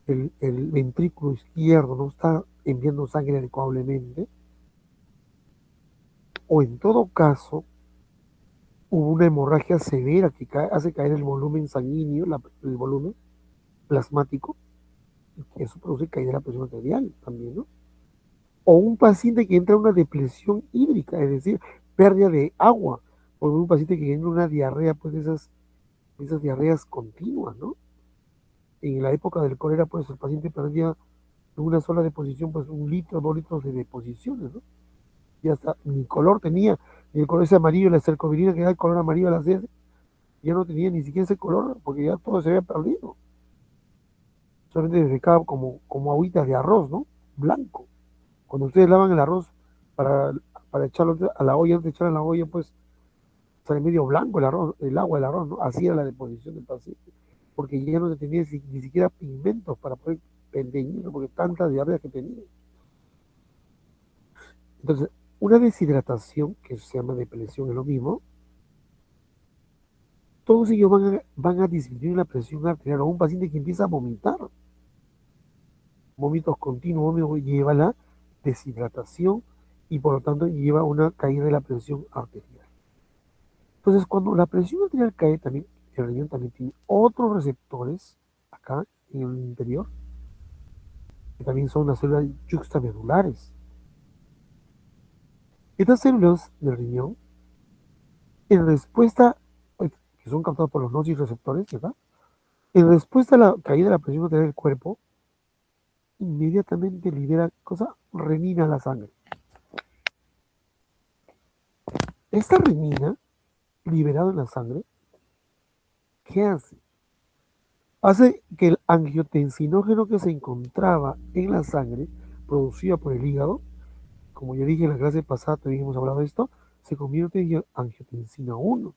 el ventrículo izquierdo no está enviando sangre adecuadamente, o en todo caso hubo una hemorragia severa que hace caer el volumen sanguíneo, el volumen plasmático, y que eso produce caída de la presión arterial también, ¿no? O un paciente que entra en una depresión hídrica, es decir, pérdida de agua, o un paciente que entra en una diarrea, pues esas diarreas continuas, ¿no? En la época del cólera, pues el paciente perdía en una sola deposición, pues 1 litro, 2 litros de deposiciones, ¿no? Y hasta ni color tenía, ni el color ese amarillo, la cercovirina que da el color amarillo a las heces, ya no tenía ni siquiera ese color, porque ya todo se había perdido. Solamente defecaba como agüitas de arroz, ¿no? Blanco. Cuando ustedes lavan el arroz para, para echarlo a la olla, antes de echar a la olla, pues sale medio blanco el arroz, el agua del arroz, ¿no? Así era la deposición del paciente, porque ya no se tenía ni siquiera pigmentos para poder teñirlo, porque tantas diarreas que tenía. Entonces, una deshidratación, que se llama depresión, es lo mismo, todos ellos van a disminuir la presión arterial. O un paciente que empieza a vomitar, vómitos continuos, lleva la deshidratación y por lo tanto lleva una caída de la presión arterial. Entonces, cuando la presión arterial cae, también el riñón también tiene otros receptores acá en el interior, que también son las células yuxtamedulares. Estas células del riñón, en respuesta, que son captadas por los nociceptores, ¿verdad? En respuesta a la caída de la presión arterial del cuerpo, inmediatamente libera renina a la sangre. Esta renina, liberada en la sangre, ¿qué hace? Hace que el angiotensinógeno que se encontraba en la sangre, producida por el hígado, como ya dije en la clase pasada, también hemos hablado de esto, se convierte en angiotensina 1.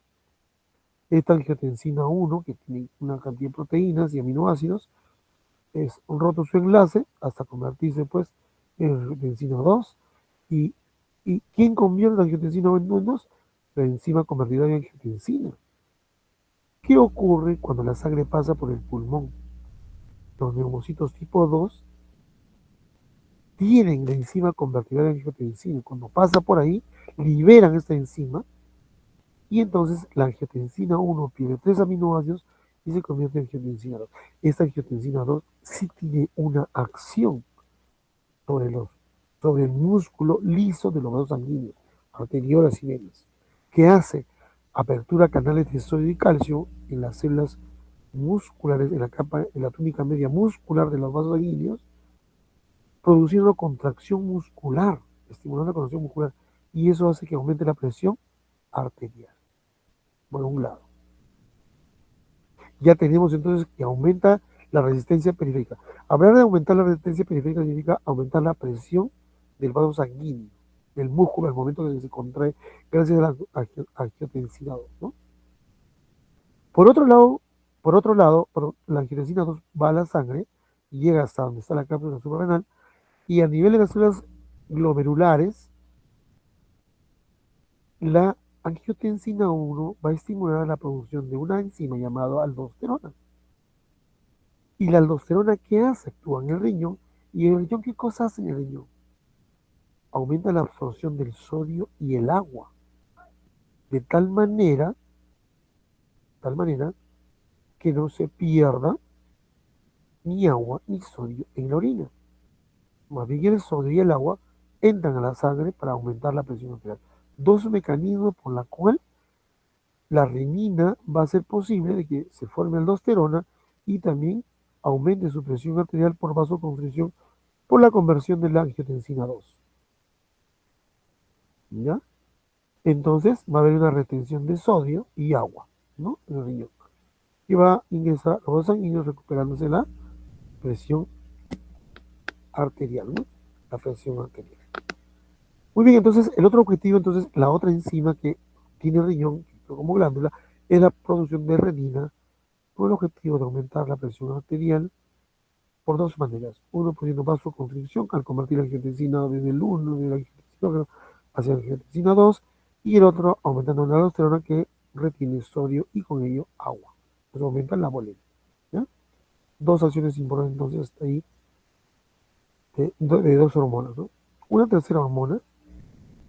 Esta angiotensina 1, que tiene una cantidad de proteínas y aminoácidos, es roto su enlace hasta convertirse pues en angiotensina 2. ¿Y quién convierte la angiotensina 1 en 2? La enzima convertida en angiotensina. ¿Qué ocurre cuando la sangre pasa por el pulmón? Los neumocitos tipo 2 tienen la enzima convertida en angiotensina. Cuando pasa por ahí, liberan esta enzima y entonces la angiotensina 1 pierde 3 aminoácidos y se convierte en angiotensina 2. Esta angiotensina 2 sí tiene una acción sobre el músculo liso de los vasos sanguíneos, arteriolas y venas, que hace apertura canales de sodio y calcio en las células musculares, en la túnica media muscular de los vasos sanguíneos, produciendo contracción muscular, estimulando la contracción muscular, y eso hace que aumente la presión arterial. Por un lado. Ya tenemos entonces que aumenta la resistencia periférica. Hablar de aumentar la resistencia periférica significa aumentar la presión del vaso sanguíneo, del músculo al momento que se contrae gracias a la angiotensina 2, ¿no? Por otro lado, la angiotensina 2 va a la sangre y llega hasta donde está la cápsula suprarrenal y a nivel de las células glomerulares, la angiotensina 1 va a estimular la producción de una enzima llamada aldosterona. ¿Y la aldosterona qué hace? Actúa en el riñón. ¿Y el riñón qué cosa hace en el riñón? Aumenta la absorción del sodio y el agua. De tal manera que no se pierda ni agua ni sodio en la orina. Más bien el sodio y el agua entran a la sangre para aumentar la presión arterial. Dos mecanismos por la cual la renina va a hacer posible de que se forme aldosterona y también aumente su presión arterial por vasoconstricción por la conversión de la angiotensina 2. ¿Ya? Entonces va a haber una retención de sodio y agua, ¿no? En el riñón. Y va a ingresar a los sanguíneos recuperándose la presión arterial, ¿no? La presión arterial. Muy bien, entonces el otro objetivo, entonces la otra enzima que tiene el riñón como glándula es la producción de renina con el objetivo de aumentar la presión arterial por dos maneras. Uno, produciendo vasoconstricción al convertir la angiotensina desde el 1 de la angiotensina hacia la angiotensina 2 y el otro aumentando la aldosterona que retiene sodio y con ello agua. Pues aumenta la bolemia. ¿Ya? Dos acciones importantes entonces ahí de dos hormonas, ¿no? Una tercera hormona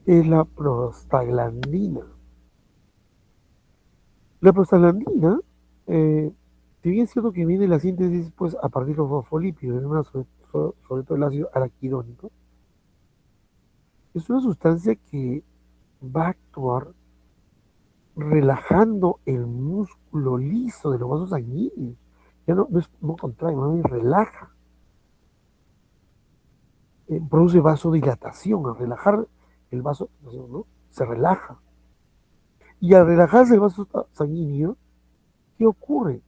es la prostaglandina. La prostaglandina, si bien es cierto que viene la síntesis pues, a partir de los fosfolípidos, sobre todo el ácido araquidónico, es una sustancia que va a actuar relajando el músculo liso de los vasos sanguíneos. Ya no contrae, más bien relaja. Produce vasodilatación. Al relajar el vaso, ¿no? Se relaja. Y al relajarse el vaso sanguíneo, ¿qué ocurre?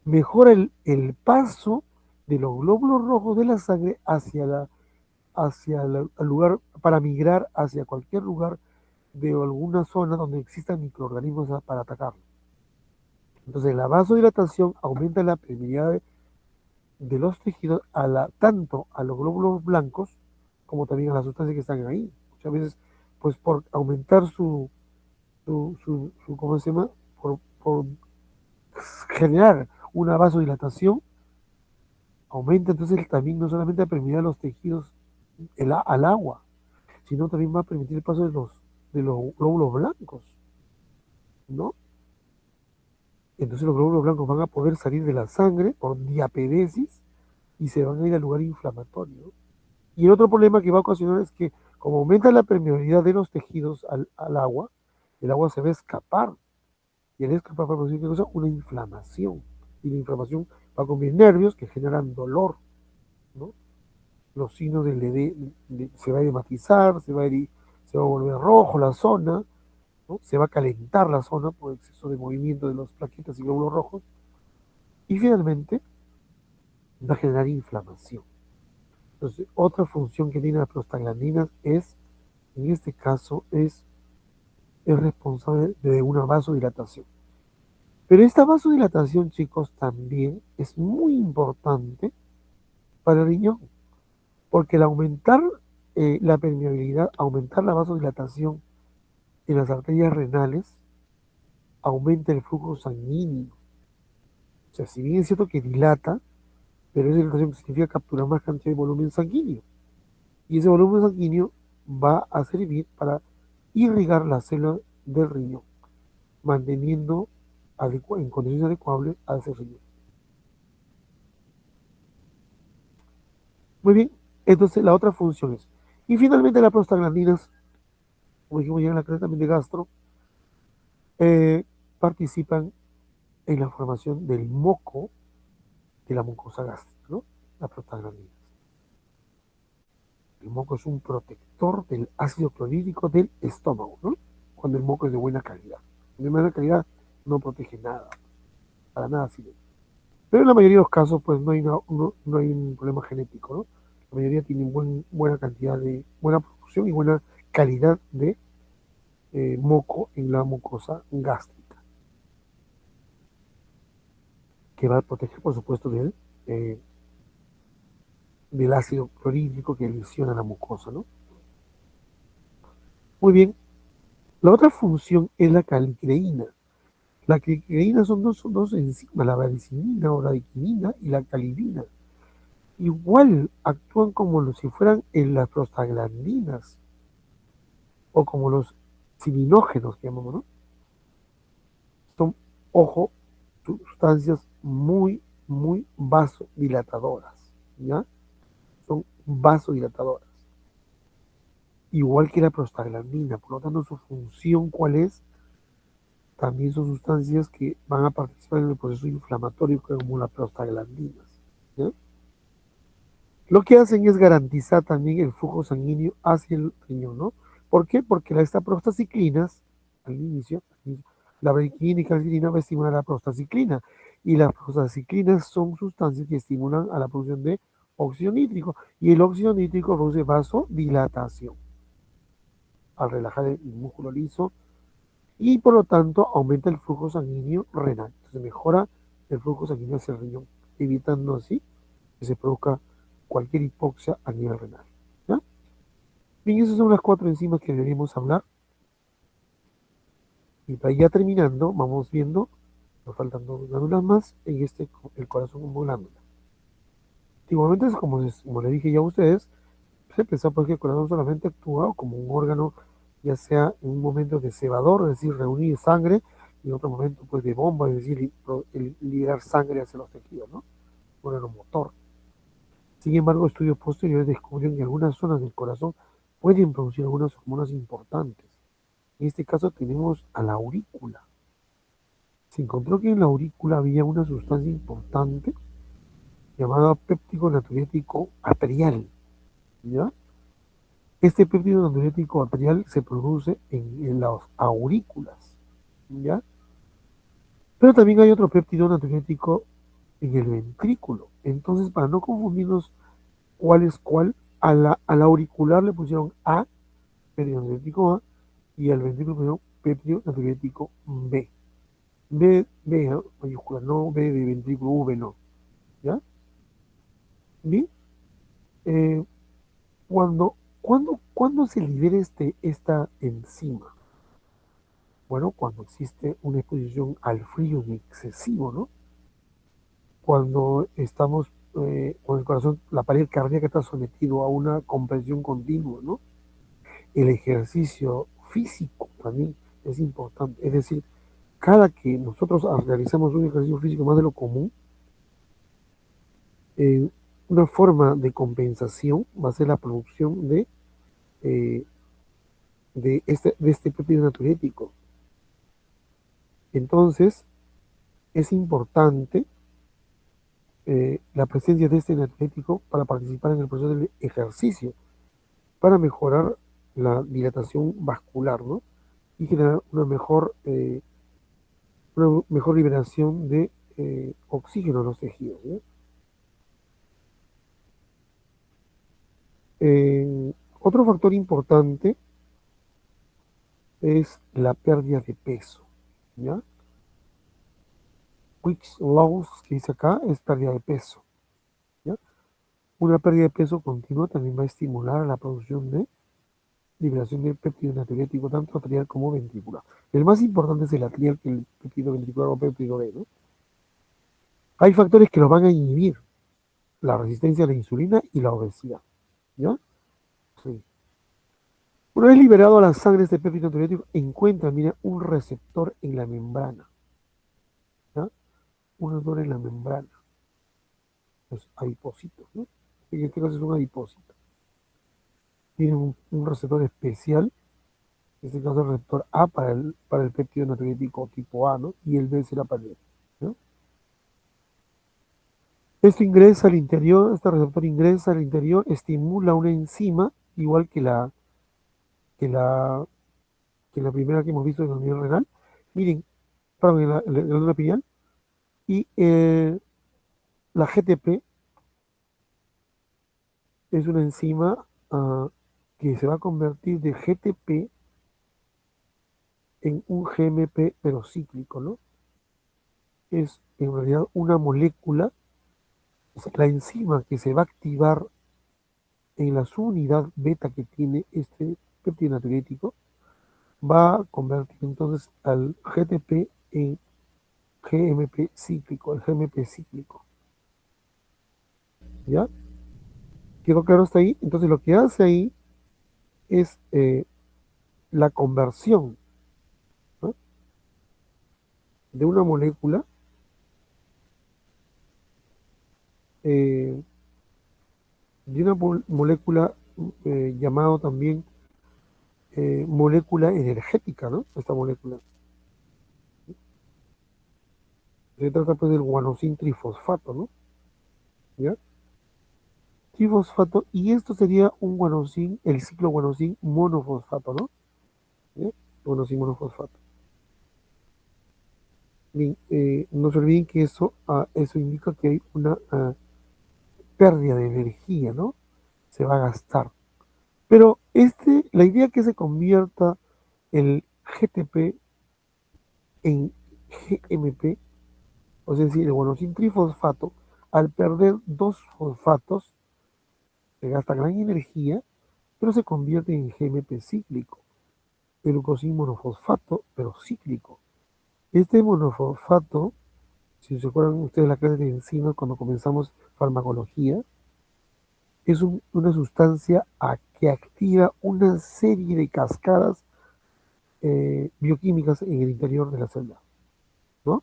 Mejora el paso de los glóbulos rojos de la sangre el lugar, para migrar hacia cualquier lugar de alguna zona donde existan microorganismos para atacarlo. Entonces la vasodilatación aumenta la permeabilidad de los tejidos tanto a los glóbulos blancos como también a las sustancias que están ahí. Muchas veces, pues por aumentar ¿cómo se llama? Por generar una vasodilatación, aumenta entonces también no solamente la permeabilidad de los tejidos al agua, sino también va a permitir el paso de los glóbulos blancos, ¿no? Entonces los glóbulos blancos van a poder salir de la sangre por diapedesis y se van a ir al lugar inflamatorio, ¿no? Y el otro problema que va a ocasionar es que como aumenta la permeabilidad de los tejidos al agua, el agua se va a escapar. Y al escapar va a producir una inflamación. Y la inflamación va a cumplir nervios que generan dolor, ¿no? Los signos se va a edematizar, se va a volver rojo la zona, ¿no? Se va a calentar la zona por exceso de movimiento de las plaquetas y glóbulos rojos. Y finalmente va a generar inflamación. Entonces, otra función que tiene las prostaglandinas en este caso, es responsable de una vasodilatación. Pero esta vasodilatación, chicos, también es muy importante para el riñón, porque al aumentar la permeabilidad, aumentar la vasodilatación en las arterias renales, aumenta el flujo sanguíneo. O sea, si bien es cierto que dilata, pero esa dilatación significa capturar más cantidad de volumen sanguíneo. Y ese volumen sanguíneo va a servir para irrigar las células del riñón, manteniendo en condiciones adecuables a ese riñón. Muy bien, entonces la otra función es. Y finalmente las prostaglandinas, como dijimos ya en la clase también de gastro, participan en la formación del moco de la mucosa gástrica, ¿no? Las prostaglandinas. El moco es un protector del ácido clorhídrico del estómago, ¿no? Cuando el moco es de buena calidad. De buena calidad no protege nada, para nada sirve. Pero en la mayoría de los casos, pues no hay un problema genético, ¿no? La mayoría tienen buena cantidad buena producción y buena calidad de moco en la mucosa gástrica, que va a proteger, por supuesto, del ácido clorhídrico que lesiona la mucosa, ¿no? Muy bien. La otra función es la calicreína. La calicreína son dos enzimas, la varicinina o la diquinina y la calidina. Igual actúan como si fueran en las prostaglandinas o como los cininógenos que llamamos, ¿no? Son, ojo, sustancias muy, muy vasodilatadoras, ¿ya? Son vasodilatadoras. Igual que la prostaglandina, por lo tanto su función, ¿cuál es? También son sustancias que van a participar en el proceso inflamatorio como las prostaglandinas, ¿ya? Lo que hacen es garantizar también el flujo sanguíneo hacia el riñón, ¿no? ¿Por qué? Porque estas prostaciclinas, al inicio, la bradiquina y calcitina va a estimular la prostaciclina, y las prostaciclinas son sustancias que estimulan a la producción de óxido nítrico, y el óxido nítrico produce vasodilatación al relajar el músculo liso, y por lo tanto aumenta el flujo sanguíneo renal. Entonces mejora el flujo sanguíneo hacia el riñón, evitando así que se produzca cualquier hipoxia a nivel renal, ¿ya? Bien, esas son las 4 enzimas que deberíamos hablar. Y para ya terminando, vamos viendo Nos faltan dos glándulas más en el corazón como glándula. Antiguamente, como le dije ya a ustedes, se pensaba pues que el corazón solamente actuaba como un órgano, ya sea en un momento de cebador, es decir, reunir sangre, y en otro momento pues de bomba, es decir, liberar sangre hacia los tejidos, ¿no? Un órgano motor. Sin embargo, estudios posteriores descubrieron que algunas zonas del corazón pueden producir algunas hormonas importantes. En este caso tenemos a la aurícula. Se encontró que en la aurícula había una sustancia importante llamada péptido natriúretico atrial, ¿ya? Este péptido natriúretico atrial se produce en las aurículas, ¿ya? Pero también hay otro péptido natriúretico en el ventrículo. Entonces, para no confundirnos cuál es cuál, a la auricular le pusieron A, péptido natriúretico A, y al ventrículo le pusieron péptido natriúretico B. B, ¿no? Mayúscula, no B de ventrículo, V no, ¿ya? Bien, eh, cuando se libera esta enzima? Bueno, cuando existe una exposición al frío en excesivo, ¿no? Cuando estamos con el corazón, la pared cardíaca está sometido a una compresión continua, ¿no? El ejercicio físico también es importante. Es decir, cada que nosotros realizamos un ejercicio físico más de lo común, eh, una forma de compensación va a ser la producción eh, de este péptido natriúretico. Entonces, es importante la presencia de este energético para participar en el proceso del ejercicio, para mejorar la dilatación vascular, ¿no? Y generar una mejor liberación de oxígeno en los tejidos, ¿no? Otro factor importante es la pérdida de peso, ¿ya? Which loss, que dice acá, es pérdida de peso, ¿ya? Una pérdida de peso continua también va a estimular la producción de liberación de péptido natriúretico, tanto atrial como ventricular. El más importante es el atrial que el péptido ventricular o péptido B, ¿no? Hay factores que lo van a inhibir, la resistencia a la insulina y la obesidad, ¿ya? Sí. Una vez liberado a la sangre este péptido natriúretico, encuentra, mira, un receptor en la membrana, ¿ya? Un receptor en la membrana, los adipocitos, ¿no? En este caso es un adipócito. Tiene un receptor especial, en este caso el receptor A para el péptido natriúretico tipo A, ¿no? Y el B será para el B, ¿no? Esto ingresa al interior, este receptor ingresa al interior, estimula una enzima, igual que la, que la primera que hemos visto en la unión renal. Miren, perdón, en la glándula pineal. Y la GTP es una enzima que se va a convertir de GTP en un GMP, pero cíclico, ¿no? Es en realidad una molécula, o sea, la enzima que se va a activar en la subunidad beta que tiene este péptido natriúretico va a convertir entonces al GTP en GMP cíclico, el GMP cíclico. ¿Ya? ¿Quedó claro hasta ahí? Entonces lo que hace ahí es la conversión, ¿no? De una molécula eh, molécula llamado también molécula energética, ¿no? Esta molécula. Se trata pues del guanosin trifosfato, ¿no? ¿Ya? Trifosfato, y esto sería un guanosin, el ciclo guanosin monofosfato, ¿no? ¿Ya? Guanosin monofosfato. Bien, no se olviden que eso indica que hay una pérdida de energía, ¿no? Se va a gastar. Pero la idea que se convierta el GTP en GMP, o sea, es decir, el guanosin trifosfato, al perder dos fosfatos, se gasta gran energía, pero se convierte en GMP cíclico, glucosin monofosfato, pero cíclico. Este monofosfato, si se acuerdan ustedes de la clase de enzimas cuando comenzamos farmacología, es una sustancia que activa una serie de cascadas bioquímicas en el interior de la célula, ¿no?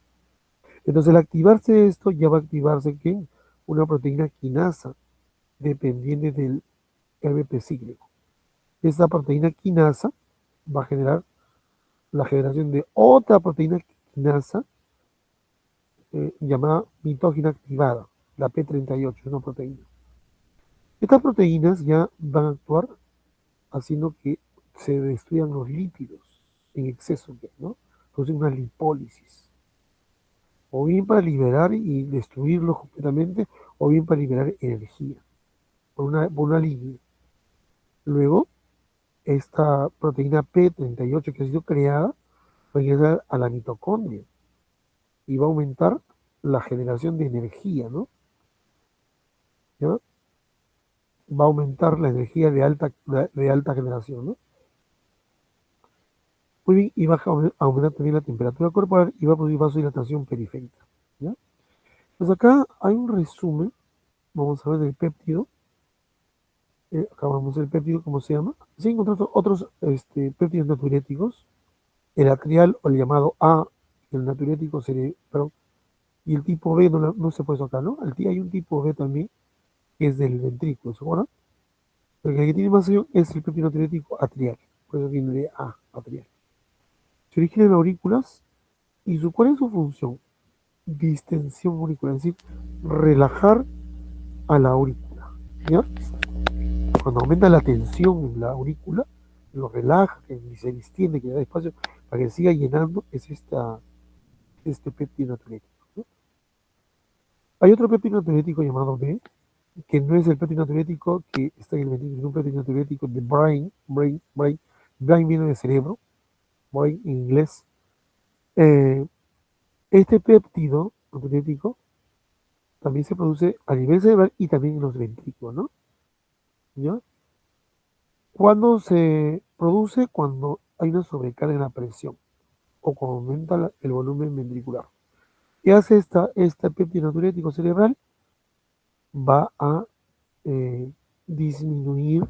Entonces, al activarse esto, ya va a activarse ¿qué? Una proteína quinasa dependiente del RBP cíclico. Esta proteína quinasa va a generar la generación de otra proteína quinasa llamada mitógena activada, la P38, una proteína. Estas proteínas ya van a actuar haciendo que se destruyan los lípidos en exceso, ¿no? Producen una lipólisis. O bien para liberar y destruirlos completamente, o bien para liberar energía, por una línea. Luego, esta proteína P38 que ha sido creada va a ingresar a la mitocondria y va a aumentar la generación de energía, ¿no? ¿Ya? Va a aumentar la energía de alta generación, ¿no? Muy bien, y va a aumentar también la temperatura corporal y va a producir vasodilatación periférica, ¿ya? Pues acá hay un resumen, vamos a ver del péptido. Acá vamos a ver el péptido, ¿cómo se llama? Se encuentran otros péptidos natriuréticos, el atrial o el llamado A, el natriurético perdón, y el tipo B no se puede acá, ¿no? Hay un tipo B también, que es del ventrículo, ¿se acuerdan? Pero el que tiene más acción es el péptido natriurético atrial, por eso viene de A, atrial. Se origina en aurículas y ¿cuál es su función? Distensión auricular, es decir, relajar a la aurícula, ¿ya? Cuando aumenta la tensión en la aurícula, lo relaja, que se distiende, que le da espacio para que siga llenando, es este péptido natriurético, ¿no? Hay otro péptido natriurético llamado B, que no es el péptido natriurético que está en el ventrículo, es un péptido natriurético de brain viene de cerebro, brain en inglés. Este péptido natriurético también se produce a nivel cerebral y también en los ventrículos, ¿no? ¿Ya? ¿Cuándo se produce? Cuando hay una sobrecarga en la presión o cuando aumenta el volumen ventricular. ¿Qué hace este péptido natriurético cerebral? Va a disminuir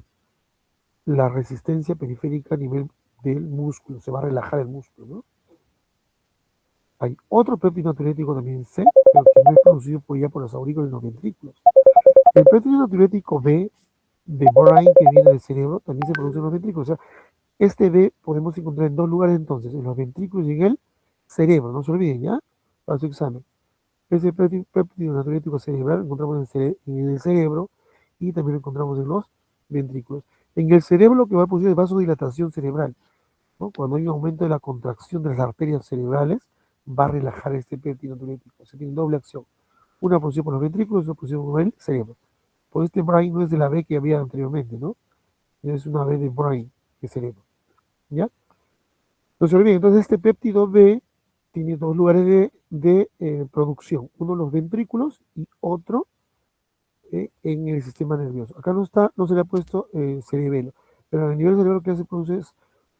la resistencia periférica a nivel del músculo, se va a relajar el músculo, ¿no? Hay otro péptido natriurético también C, pero que no es producido por los aurículos y los ventrículos. El péptido natriurético B de brain que viene del cerebro también se produce en los ventrículos. O sea, este B podemos encontrar en dos lugares entonces, en los ventrículos y en el cerebro, no se olviden, ¿ya? Para su examen. Ese péptido natriurético cerebral lo encontramos en el cerebro y también lo encontramos en los ventrículos. En el cerebro lo que va a producir es vasodilatación cerebral, ¿no? Cuando hay un aumento de la contracción de las arterias cerebrales, va a relajar este péptido natriurético. Se tiene doble acción. Una producida por los ventrículos y otra producida por el cerebro. Por este brain no es de la B que había anteriormente, ¿no? Es una B de brain, de cerebro. ¿Ya? No se olviden, entonces este péptido B tiene dos lugares de producción, uno en los ventrículos y otro en el sistema nervioso. Acá no se le ha puesto cerebelo, pero a nivel cerebro que se produce es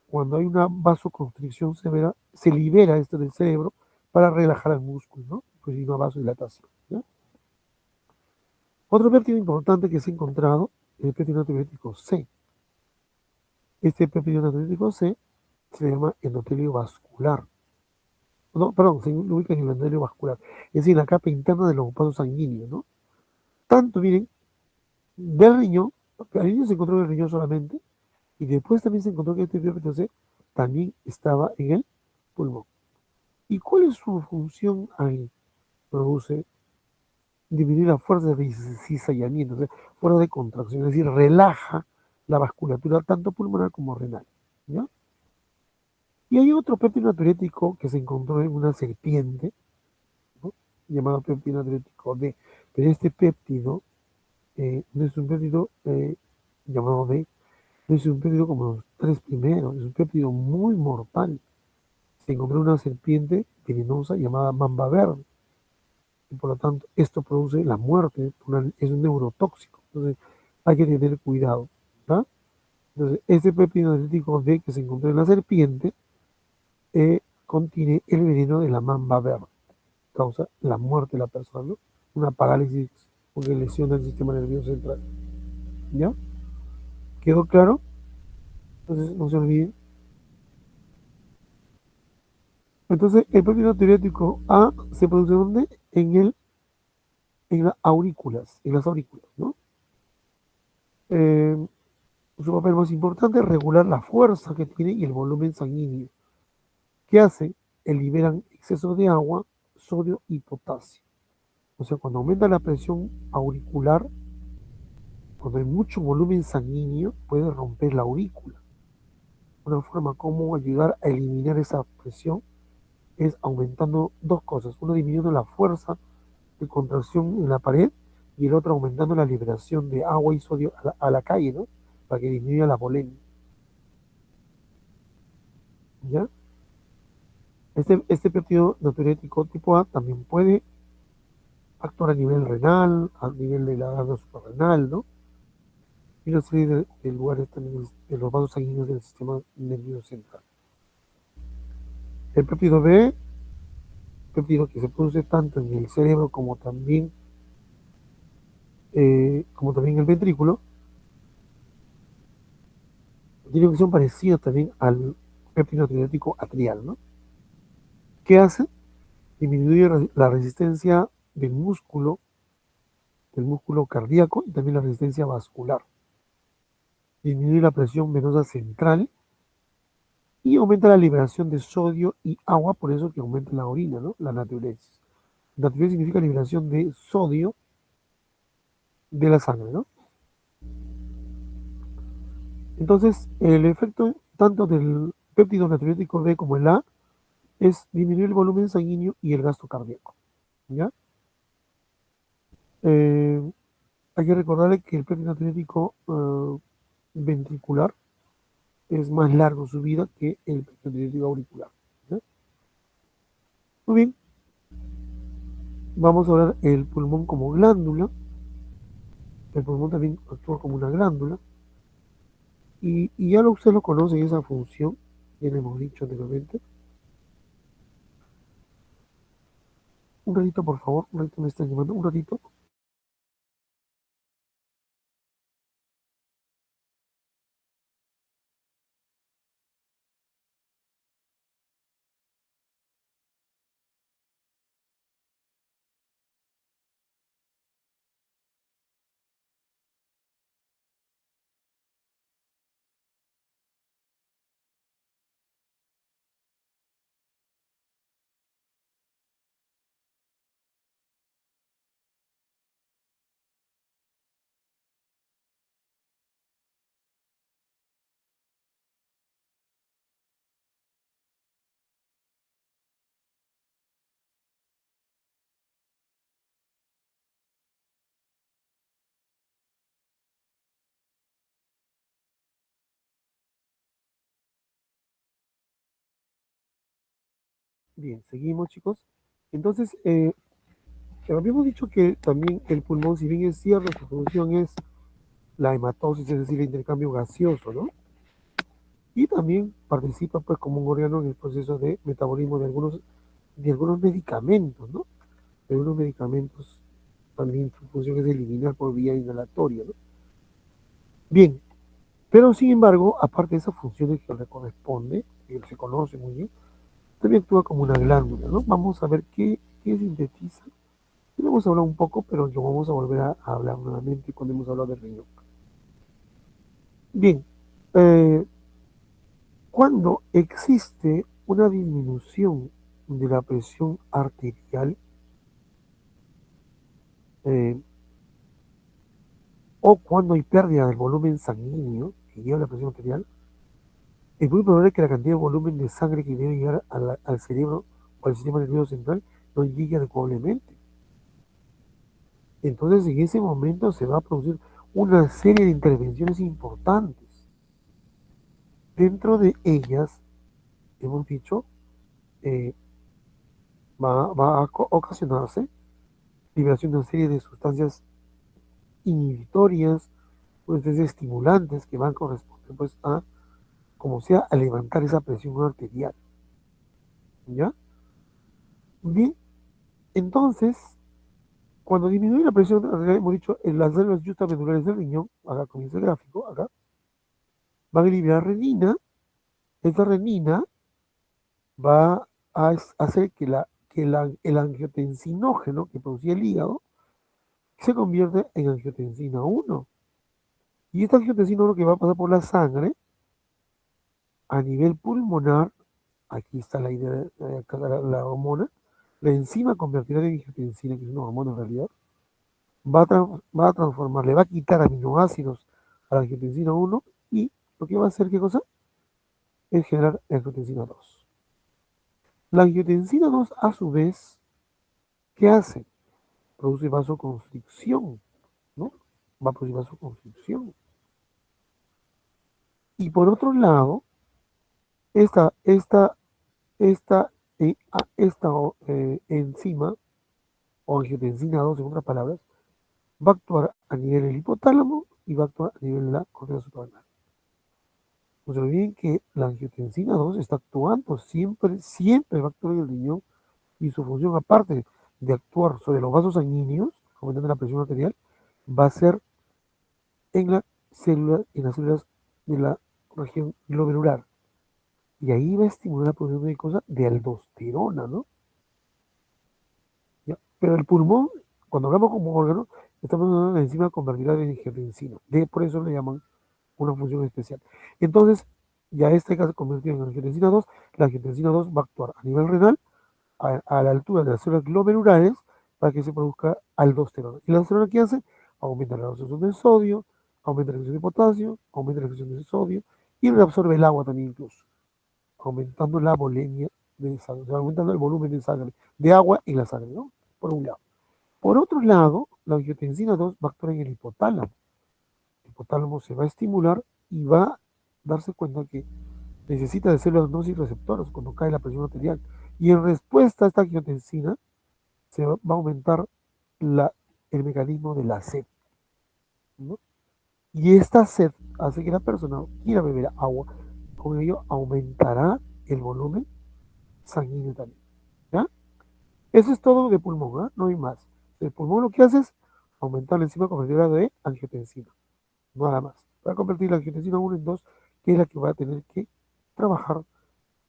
cuando hay una vasoconstricción severa, se libera esto del cerebro para relajar el músculo, ¿no? Pues hay una vasodilatación, ¿ya? Otro péptido importante que se ha encontrado es el péptido natriurético C. Este péptido natriurético C se llama endotelio vascular. No, perdón, se ubica en el endotelio vascular, es decir, en la capa interna de los vasos sanguíneos, ¿no? Tanto, miren, del riñón, al inicio se encontró en el riñón solamente, y después también se encontró que este péptido C también estaba en el pulmón. ¿Y cuál es su función ahí? Produce disminuir la fuerza de cizallamiento, o sea, fuerza de contracción, es decir, relaja la vasculatura tanto pulmonar como renal, ¿ya? Y hay otro péptido natriurético que se encontró en una serpiente, ¿no? Llamado péptido natriurético D. Pero este péptido no es un péptido llamado D, no es un péptido como los tres primeros, es un péptido muy mortal. Se encontró en una serpiente venenosa llamada mamba verde. Y por lo tanto, esto produce la muerte, es un neurotóxico. Entonces, hay que tener cuidado, ¿tá? Entonces, este péptido natriurético D que se encontró en la serpiente contiene el veneno de la mamba verde, causa la muerte de la persona, ¿no? Una parálisis porque lesiona el sistema nervioso central. ¿Ya? ¿Quedó claro? Entonces no se olviden. Entonces el péptido natriurético A se produce ¿dónde? En las aurículas, ¿no? Su papel más importante es regular la fuerza que tiene y el volumen sanguíneo. ¿Qué hace? Liberan exceso de agua, sodio y potasio. O sea, cuando aumenta la presión auricular, cuando hay mucho volumen sanguíneo, puede romper la aurícula. Una forma como ayudar a eliminar esa presión es aumentando dos cosas. Uno, disminuyendo la fuerza de contracción en la pared y el otro aumentando la liberación de agua y sodio a la calle, ¿no? Para que disminuya la polémica. ¿Ya? Este péptido natriurético tipo A también puede actuar a nivel renal, a nivel de la glándula suprarrenal, ¿no? Y una serie de lugares también de los vasos sanguíneos del sistema nervioso central. El péptido B, péptido que se produce tanto en el cerebro como también en el ventrículo, tiene una función parecida también al péptido natriurético atrial, ¿no? ¿Qué hace? Disminuye la resistencia del músculo cardíaco y también la resistencia vascular. Disminuye la presión venosa central y aumenta la liberación de sodio y agua, por eso que aumenta la orina, ¿no? La natriuresis. Natriuresis significa liberación de sodio de la sangre, ¿no? Entonces, el efecto tanto del péptido natriurético B como el A es disminuir el volumen sanguíneo y el gasto cardíaco, ¿ya? Hay que recordarle que el péptido natriurético ventricular es más largo su vida que el péptido natriurético auricular, ¿ya? Muy bien, vamos a hablar el pulmón como glándula. El pulmón también actúa como una glándula y ya usted lo conoce esa función, ya le hemos dicho anteriormente. Un ratito, por favor, un ratito me están llamando, un ratito. Bien, seguimos, chicos. Entonces, habíamos dicho que también el pulmón, si bien es cierto, su función es la hematosis, es decir, el intercambio gaseoso, ¿no? Y también participa, pues, como un órgano en el proceso de metabolismo de algunos medicamentos, ¿no? De algunos medicamentos también su función es eliminar por vía inhalatoria, ¿no? Bien, pero sin embargo, aparte de esas funciones que le corresponde, que se conoce muy bien, también actúa como una glándula, ¿no? Vamos a ver qué sintetiza. Ya hemos hablado un poco, pero lo vamos a volver a hablar nuevamente cuando hemos hablado del riñón. Bien, cuando existe una disminución de la presión arterial eh, o cuando hay pérdida del volumen sanguíneo que lleva la presión arterial, es muy probable que la cantidad de volumen de sangre que debe llegar al cerebro o al sistema nervioso central no llegue adecuadamente. Entonces, en ese momento se va a producir una serie de intervenciones importantes. Dentro de ellas, hemos dicho, eh, va a ocasionarse liberación de una serie de sustancias inhibitorias, sustancias estimulantes que van a corresponder, pues, como sea, a levantar esa presión arterial. ¿Ya? Bien, entonces, cuando disminuye la presión arterial, hemos dicho, en las células justamedulares del riñón, acá comienza el gráfico, acá, van a liberar renina. Esa renina va a hacer el angiotensinógeno que producía el hígado se convierte en angiotensina 1. Y esta angiotensina 1 que va a pasar por la sangre a nivel pulmonar, aquí está la idea de acá la hormona, la enzima convertirá en angiotensina, que es una hormona en realidad, va a transformar, le va a quitar aminoácidos a la angiotensina 1 y lo que va a hacer, ¿qué cosa? Es generar angiotensina 2. La angiotensina 2, a su vez, ¿qué hace? Produce vasoconstricción, ¿no? Va a producir vasoconstricción. Y por otro lado, esta, esta, esta enzima, o angiotensina 2, en otras palabras, va a actuar a nivel del hipotálamo y va a actuar a nivel de la corteza suprarrenal. No se olviden que la angiotensina 2 está actuando siempre va a actuar en el riñón y su función, aparte de actuar sobre los vasos sanguíneos, aumentando la presión arterial, va a ser en las células de la región glomerular. Y ahí va a estimular la producción de cosas de aldosterona, ¿no? ¿Ya? Pero el pulmón, cuando hablamos como órgano, estamos hablando de la enzima convertida en angiotensina. Por eso le llaman una función especial. Entonces, ya este caso convertido en angiotensina 2, la angiotensina 2 va a actuar a nivel renal, a la altura de las células glomerulares, para que se produzca aldosterona. ¿Y la aldosterona qué hace? Aumenta la absorción del sodio, aumenta la excreción de potasio, aumenta la excreción de sodio y reabsorbe el agua también incluso, aumentando la volemia de sangre, o sea, aumentando el volumen de sangre, de agua en la sangre, ¿no? Por un lado. Por otro lado, la angiotensina 2 va a actuar en el hipotálamo. El hipotálamo se va a estimular y va a darse cuenta que necesita de células nociceptoras cuando cae la presión arterial. Y en respuesta a esta angiotensina, se va a aumentar el mecanismo de la sed, ¿no? Y esta sed hace que la persona quiera beber agua. Con ello aumentará el volumen sanguíneo también. ¿Ya? Eso es todo de pulmón, ¿eh? No hay más. El pulmón lo que hace es aumentar la enzima convertidora de angiotensina. Nada más. Va a convertir la angiotensina 1 en 2, que es la que va a tener que trabajar,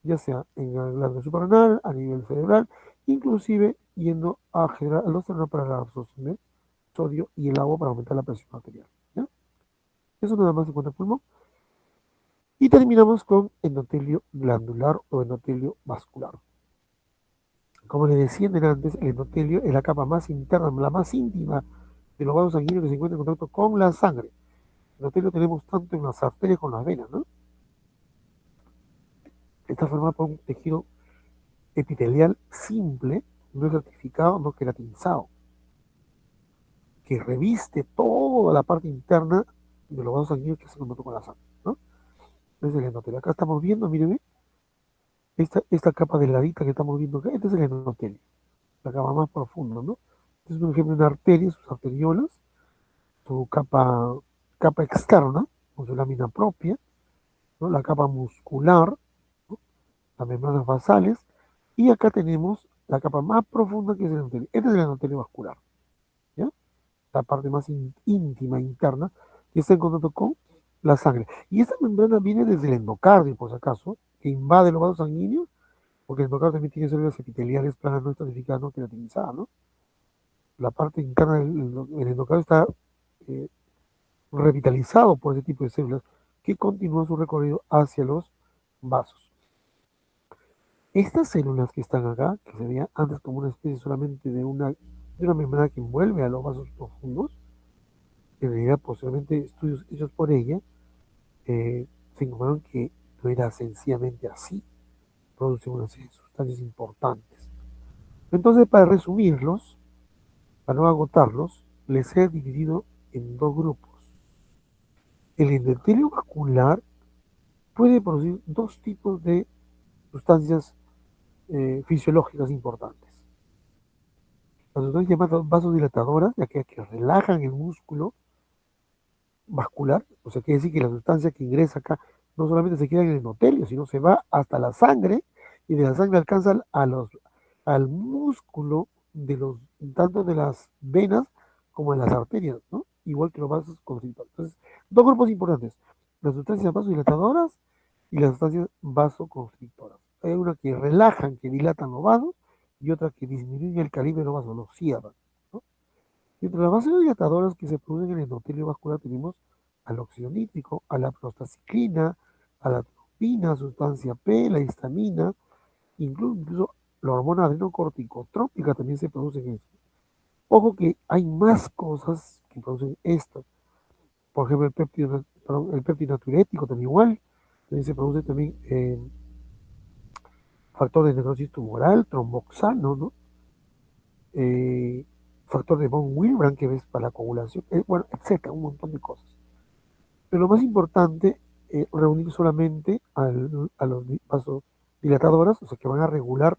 ya sea en la glándula suprarrenal, a nivel cerebral, inclusive yendo a generar aldosterona para la absorción de sodio y el agua para aumentar la presión arterial. ¿Ya? Eso nada más en cuanto al pulmón. Y terminamos con endotelio glandular o endotelio vascular. Como les decía antes, el endotelio es la capa más interna, la más íntima de los vasos sanguíneos que se encuentra en contacto con la sangre. El endotelio tenemos tanto en las arterias como en las venas, ¿no? Está formado por un tejido epitelial simple, no estratificado, no queratinizado, que reviste toda la parte interna de los vasos sanguíneos que se contacto con la sangre, ¿no? Ese es el endotelio. Acá estamos viendo, mírenme, esta capa delgadita que estamos viendo acá, este es el endotelio, la capa más profunda, ¿no? Este es un ejemplo de una arteria, sus arteriolas, su capa externa, con su lámina propia, ¿no? La capa muscular, ¿no? Las membranas basales, y acá tenemos la capa más profunda que es el endotelio. Este es el endotelio vascular, ¿ya? La parte más íntima, interna, que está en contacto con la sangre. Y esta membrana viene desde el endocardio, por si acaso, que invade los vasos sanguíneos, porque el endocardio también tiene células epiteliales planas no estratificadas, no queratinizadas, ¿no? La parte interna del endocardio está revitalizado por ese tipo de células que continúan su recorrido hacia los vasos. Estas células que están acá, que se veían antes como una especie solamente de una membrana que envuelve a los vasos profundos, en realidad posteriormente estudios hechos por ella se encontraron que no era sencillamente así, producen una serie de sustancias importantes. Entonces, para resumirlos, para no agotarlos, les he dividido en dos grupos. El endotelio vascular puede producir dos tipos de sustancias fisiológicas importantes. Las sustancias llamadas vasodilatadoras, ya que relajan el músculo vascular, o sea, quiere decir que la sustancia que ingresa acá no solamente se queda en el endotelio, sino se va hasta la sangre y de la sangre alcanza al músculo tanto de las venas como de las arterias, ¿no? Igual que los vasos constrictores. Entonces, dos grupos importantes, las sustancias vasodilatadoras y las sustancias vasoconstrictoras. Hay una que relajan, que dilatan los vasos, y otra que disminuyen el calibre de los vasos, los cierran, ¿no? Entre las vasodilatadoras que se producen en el endotelio vascular tenemos al óxido nítrico, a la prostaciclina, a la atropina, sustancia P, la histamina, incluso la hormona adrenocorticotrópica también se produce en esto. Ojo que hay más cosas que producen esto. Por ejemplo, el péptido natriurético también igual. También se produce también factor de necrosis tumoral, tromboxano, ¿no? Factor de von Willebrand, que ves para la coagulación, bueno, etcétera, un montón de cosas. Pero lo más importante, reunir solamente a los vasodilatadoras, o sea, que van a regular.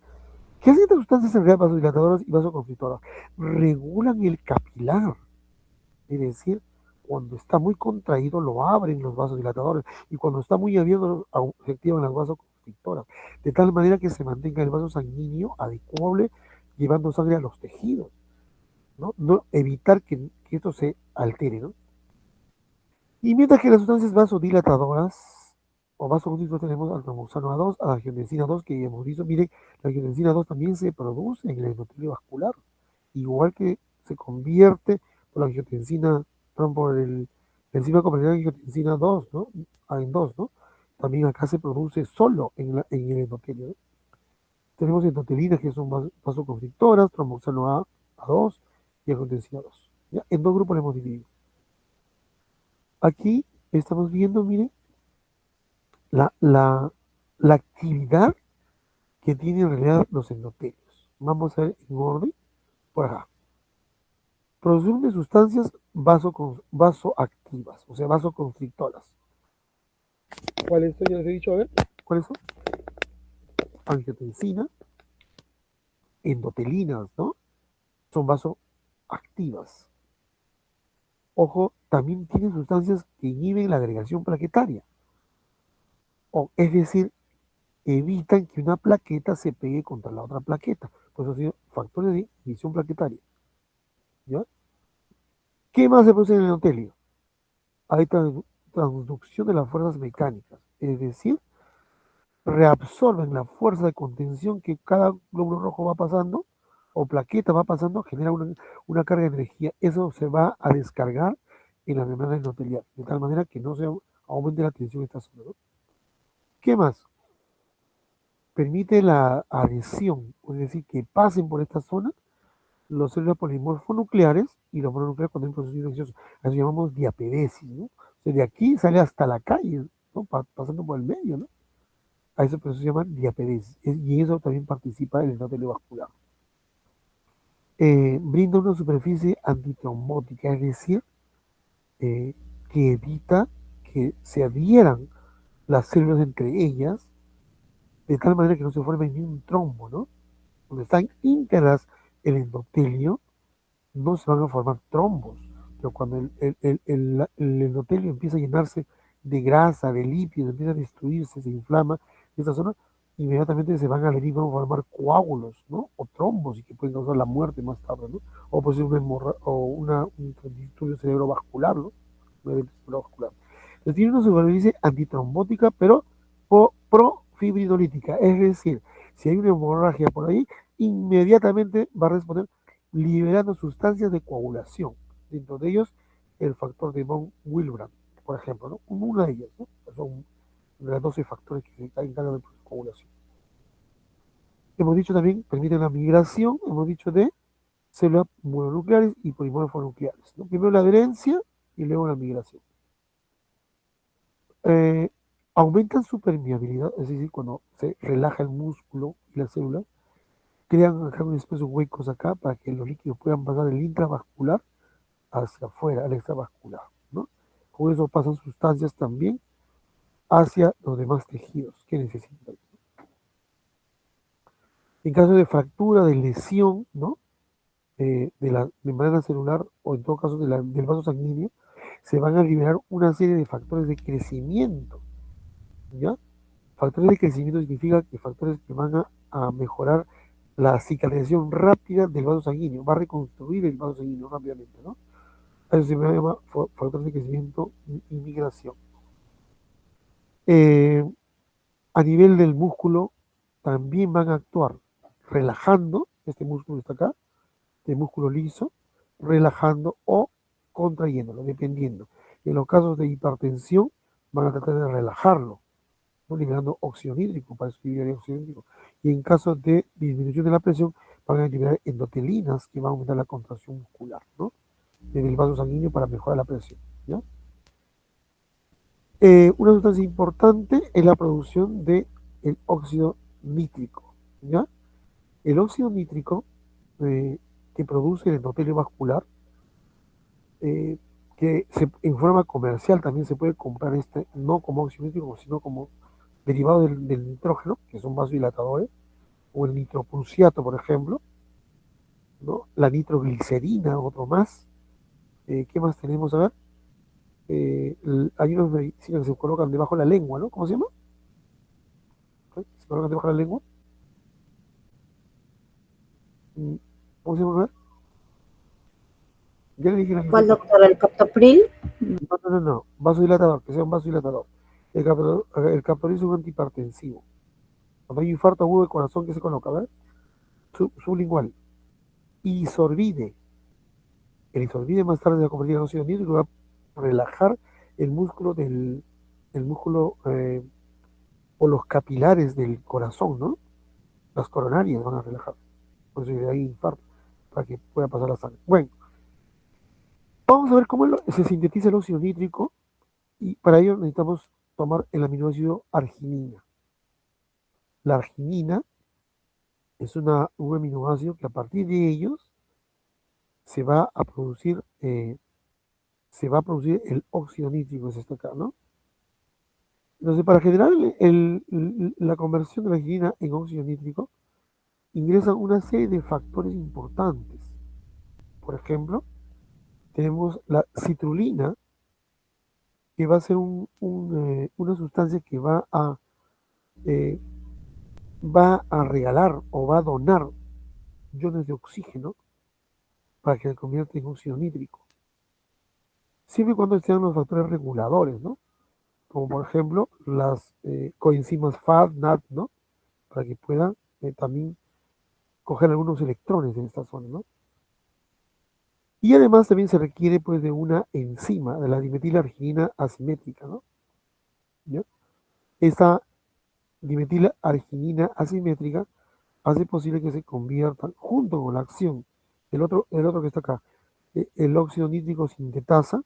¿Qué hacen estas sustancias en realidad vasodilatadoras y vasoconstrictoras? Regulan el capilar, es decir, cuando está muy contraído lo abren los vasodilatadores y cuando está muy abierto se activan las vasoconstrictoras, de tal manera que se mantenga el vaso sanguíneo adecuable, llevando sangre a los tejidos, ¿no? No evitar que esto se altere, ¿no? Y mientras que las sustancias vasodilatadoras o vasoconstrictoras tenemos al tromboxano A2, a la angiotensina 2, que ya hemos visto, miren, la angiotensina 2 también se produce en el endotelio vascular, igual que se convierte por la angiotensina, perdón, por el enzima complementaria de angiotensina 2, ¿no? En 2, ¿no? También acá se produce solo en el endotelio, ¿no? Tenemos endotelinas que son vasoconstrictoras, tromboxano A2 y angiotensina 2. ¿Ya? En dos grupos le hemos dividido. Aquí estamos viendo, miren, la actividad que tienen en realidad los endotelios. Vamos a ver en orden por acá. Producción de sustancias vasoactivas, o sea, vasoconstrictoras. ¿Cuáles son? Ya les he dicho, a ver, ¿cuáles son? Angiotensina, endotelinas, ¿no? Son vasoactivas. Ojo, también tienen sustancias que inhiben la agregación plaquetaria. Es decir, evitan que una plaqueta se pegue contra la otra plaqueta. Por eso son factores de inhibición plaquetaria. ¿Ya? ¿Qué más se produce en el endotelio? Hay transducción de las fuerzas mecánicas, es decir, reabsorben la fuerza de contención que cada glóbulo rojo va pasando o plaqueta va pasando, genera una carga de energía. Eso se va a descargar en la membrana endotelial, de tal manera que no se aumente la tensión en esta zona, ¿no? ¿Qué más? Permite la adhesión, es decir, que pasen por esta zona los células polimorfonucleares y los mononucleares cuando hay un proceso infeccioso. Eso llamamos diapedesis, ¿no? O sea, de aquí sale hasta la calle, ¿no? Pasando por el medio, ¿no? A ese proceso se llama diapedesis. Y eso también participa en el endotelio vascular. Brinda una superficie antitrombótica, es decir, que evita que se adhieran las células entre ellas, de tal manera que no se forme ni un trombo, ¿no? Donde están íntegras el endotelio, no se van a formar trombos, pero cuando el endotelio empieza a llenarse de grasa, de lípidos, empieza a destruirse, se inflama esta zona, inmediatamente se van a adherir, van a formar coágulos, ¿no? O trombos, y que pueden causar la muerte más tarde, ¿no? O puede ser un disturbio cerebrovascular, ¿no? Un evento cerebrovascular. Entonces tiene una superficie antitrombótica, pero profibrinolítica, es decir, si hay una hemorragia por ahí, inmediatamente va a responder liberando sustancias de coagulación, dentro de ellos el factor de von Willebrand, por ejemplo, ¿no? Una de ellas, ¿no? Son de las 12 factores que se encargan de coagulación. Hemos dicho también, permiten la migración, hemos dicho de células mononucleares y polimorfonucleares, ¿no? Primero la adherencia y luego la migración. Aumentan su permeabilidad, es decir, cuando se relaja el músculo y la célula, crean acá un espacio huecos acá para que los líquidos puedan pasar del intravascular hacia afuera, al extravascular, ¿no? Con eso pasan sustancias también hacia los demás tejidos que necesitan. En caso de fractura, de lesión, ¿no? De la membrana celular o en todo caso del vaso sanguíneo, se van a liberar una serie de factores de crecimiento, ¿ya? Factores de crecimiento significa que factores que van a mejorar la cicatrización rápida del vaso sanguíneo, va a reconstruir el vaso sanguíneo rápidamente, ¿no? Eso se llama factores de crecimiento y migración. A nivel del músculo, también van a actuar relajando, este músculo está acá, el músculo liso, relajando o contrayéndolo, dependiendo. En los casos de hipertensión, van a tratar de relajarlo, ¿no? Liberando óxido nítrico, para eso liberaría óxido nítrico. Y en caso de disminución de la presión, van a liberar endotelinas que van a aumentar la contracción muscular, ¿no? En el vaso sanguíneo para mejorar la presión, ¿ya? Una sustancia importante es la producción del óxido nítrico, ¿ya? El óxido nítrico que produce el endotelio vascular, que en forma comercial también se puede comprar no como óxido nítrico, sino como derivado del nitrógeno, que son vasodilatadores, o el nitroprusiato, por ejemplo, ¿no? La nitroglicerina, otro más. ¿Qué más tenemos? A ver. Hay unas medicinas que se colocan debajo de la lengua, ¿no? ¿Cómo se llama? Se colocan debajo de la lengua. ¿Cómo se llama? A ver. Ya le dije la ¿Cuál, doctor? ¿El captopril? No. Vasodilatador, que sea un vasodilatador. El captopril es un antihipertensivo. Cuando hay infarto agudo del corazón, ¿qué se coloca? A ver. Sublingual. Isorbide. El isorbide más tarde se va a convertir en óxido nítrico y va a relajar el músculo o los capilares del corazón, ¿no? Las coronarias van a relajar. Por eso hay infarto, para que pueda pasar la sangre. Bueno, vamos a ver cómo se sintetiza el óxido nítrico, y para ello necesitamos tomar el aminoácido arginina. La arginina es un aminoácido que a partir de ellos se va a producir el óxido nítrico, es esto acá, ¿no? Entonces, para generar la conversión de la arginina en óxido nítrico, ingresan una serie de factores importantes. Por ejemplo, tenemos la citrulina, que va a ser una sustancia que va a regalar o va a donar iones de oxígeno para que se convierta en óxido nítrico. Siempre y cuando sean los factores reguladores, ¿no? Como por ejemplo las coenzimas FAD, NAD, ¿no? Para que puedan también coger algunos electrones en esta zona, ¿no? Y además también se requiere pues de una enzima, de la dimetilarginina asimétrica, ¿no? ¿Ya? Esa dimetilarginina asimétrica hace posible que se conviertan junto con la acción el otro que está acá, el óxido nítrico sintetasa,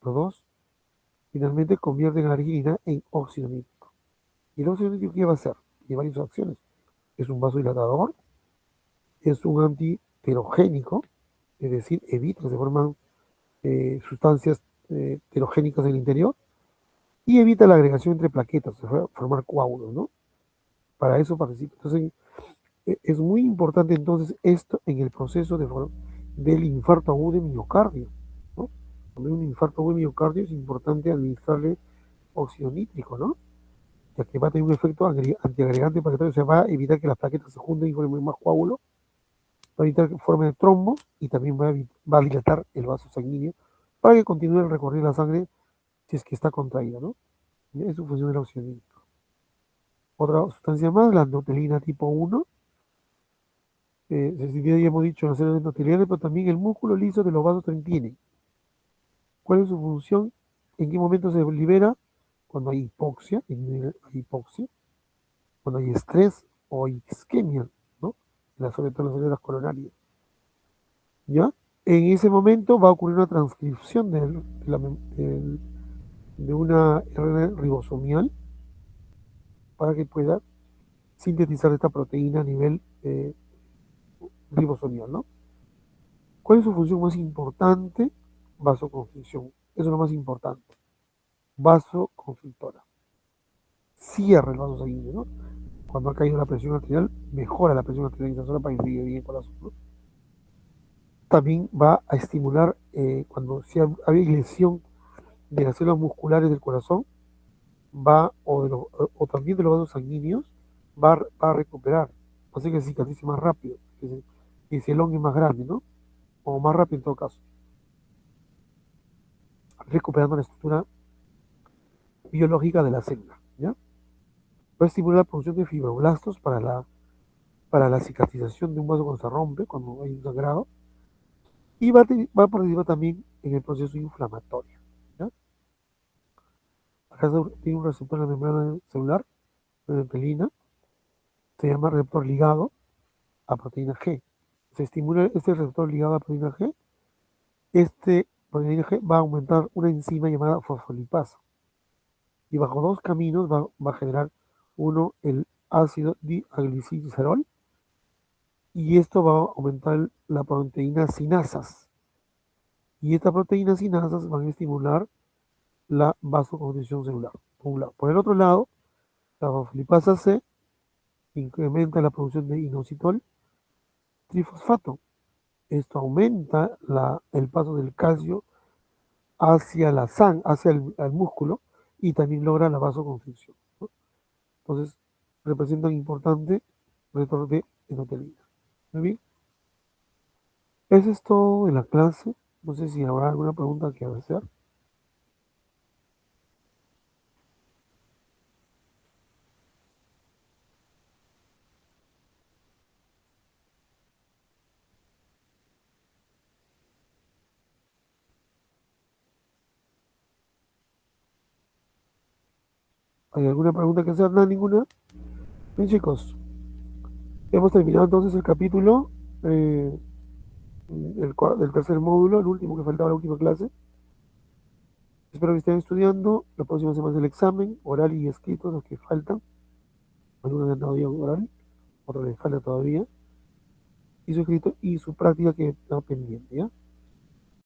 los dos, finalmente convierten la arginina en óxido nítrico. ¿Y el óxido nítrico qué va a hacer? Tiene varias acciones. Es un vasodilatador, es un antiterogénico, es decir, evita que se forman sustancias heterogénicas en el interior, y evita la agregación entre plaquetas, formar coágulos, ¿no? Para eso participa. Entonces, es muy importante entonces esto en el proceso del infarto agudo de miocardio, ¿no? Cuando hay un infarto agudo de miocardio es importante administrarle óxido nítrico, ¿no? Ya que va a tener un efecto antiagregante plaquetario, se va a evitar que las plaquetas se junten y formen más coágulos, va a evitar que formen trombos y también va a dilatar el vaso sanguíneo para que continúe el recorrido de la sangre si es que está contraída, ¿no? Eso funciona el óxido nítrico. Otra sustancia más, la endotelina tipo 1. Ya hemos dicho las células endoteliales, pero también el músculo liso de los vasos también tiene. ¿Cuál es su función? ¿En qué momento se libera? Cuando hay hipoxia, cuando hay estrés o isquemia, ¿no? Sobre todo las células coronarias. ¿Ya? En ese momento va a ocurrir una transcripción de una RNA ribosomial para que pueda sintetizar esta proteína a nivel ribosomial, ¿no? ¿Cuál es su función más importante? Vasoconstricción. Eso es lo más importante. Vasoconstrictora. Cierra el vaso sanguíneo, ¿no? Cuando ha caído la presión arterial, mejora la presión arterial en esa zona para irrigar bien el corazón, ¿no? También va a estimular, cuando hay lesión de las células musculares del corazón, o también de los vasos sanguíneos, va a recuperar, así que cicatrice más rápido, que se elongue más grande, ¿no? O más rápido en todo caso, recuperando la estructura biológica de la célula, ¿ya? Va a estimular la producción de fibroblastos para la cicatrización de un vaso cuando se rompe, cuando hay un sangrado, y va a participar también en el proceso inflamatorio, ¿ya? Acá tiene un receptor en la membrana celular, mesenterina, se llama receptor ligado a proteína G. Se estimula este receptor ligado a proteína G. Este proteína G va a aumentar una enzima llamada fosfolipasa. Y bajo dos caminos va a generar uno, el ácido diacilglicerol, y esto va a aumentar la proteína sinasas. Y estas proteínas sinasas van a estimular la vasoconstricción celular, por un lado. Por el otro lado, la fosfolipasa C incrementa la producción de inositol trifosfato. Esto aumenta el paso del calcio hacia hacia el músculo, y también logra la vasoconstricción, ¿no? Entonces, representa un importante retorno de endotelina. Muy bien. Eso es todo en la clase. No sé si habrá alguna pregunta que hacer. ¿Hay alguna pregunta que hacer? ¿No? ¿Ninguna? Bien, chicos. Hemos terminado entonces el capítulo del tercer módulo, el último que faltaba, la última clase. Espero que estén estudiando. La próxima semana es el examen oral y escrito, los que faltan. Algunos han dado ya oral, otros les falta todavía. Y su escrito y su práctica que está pendiente, ¿ya?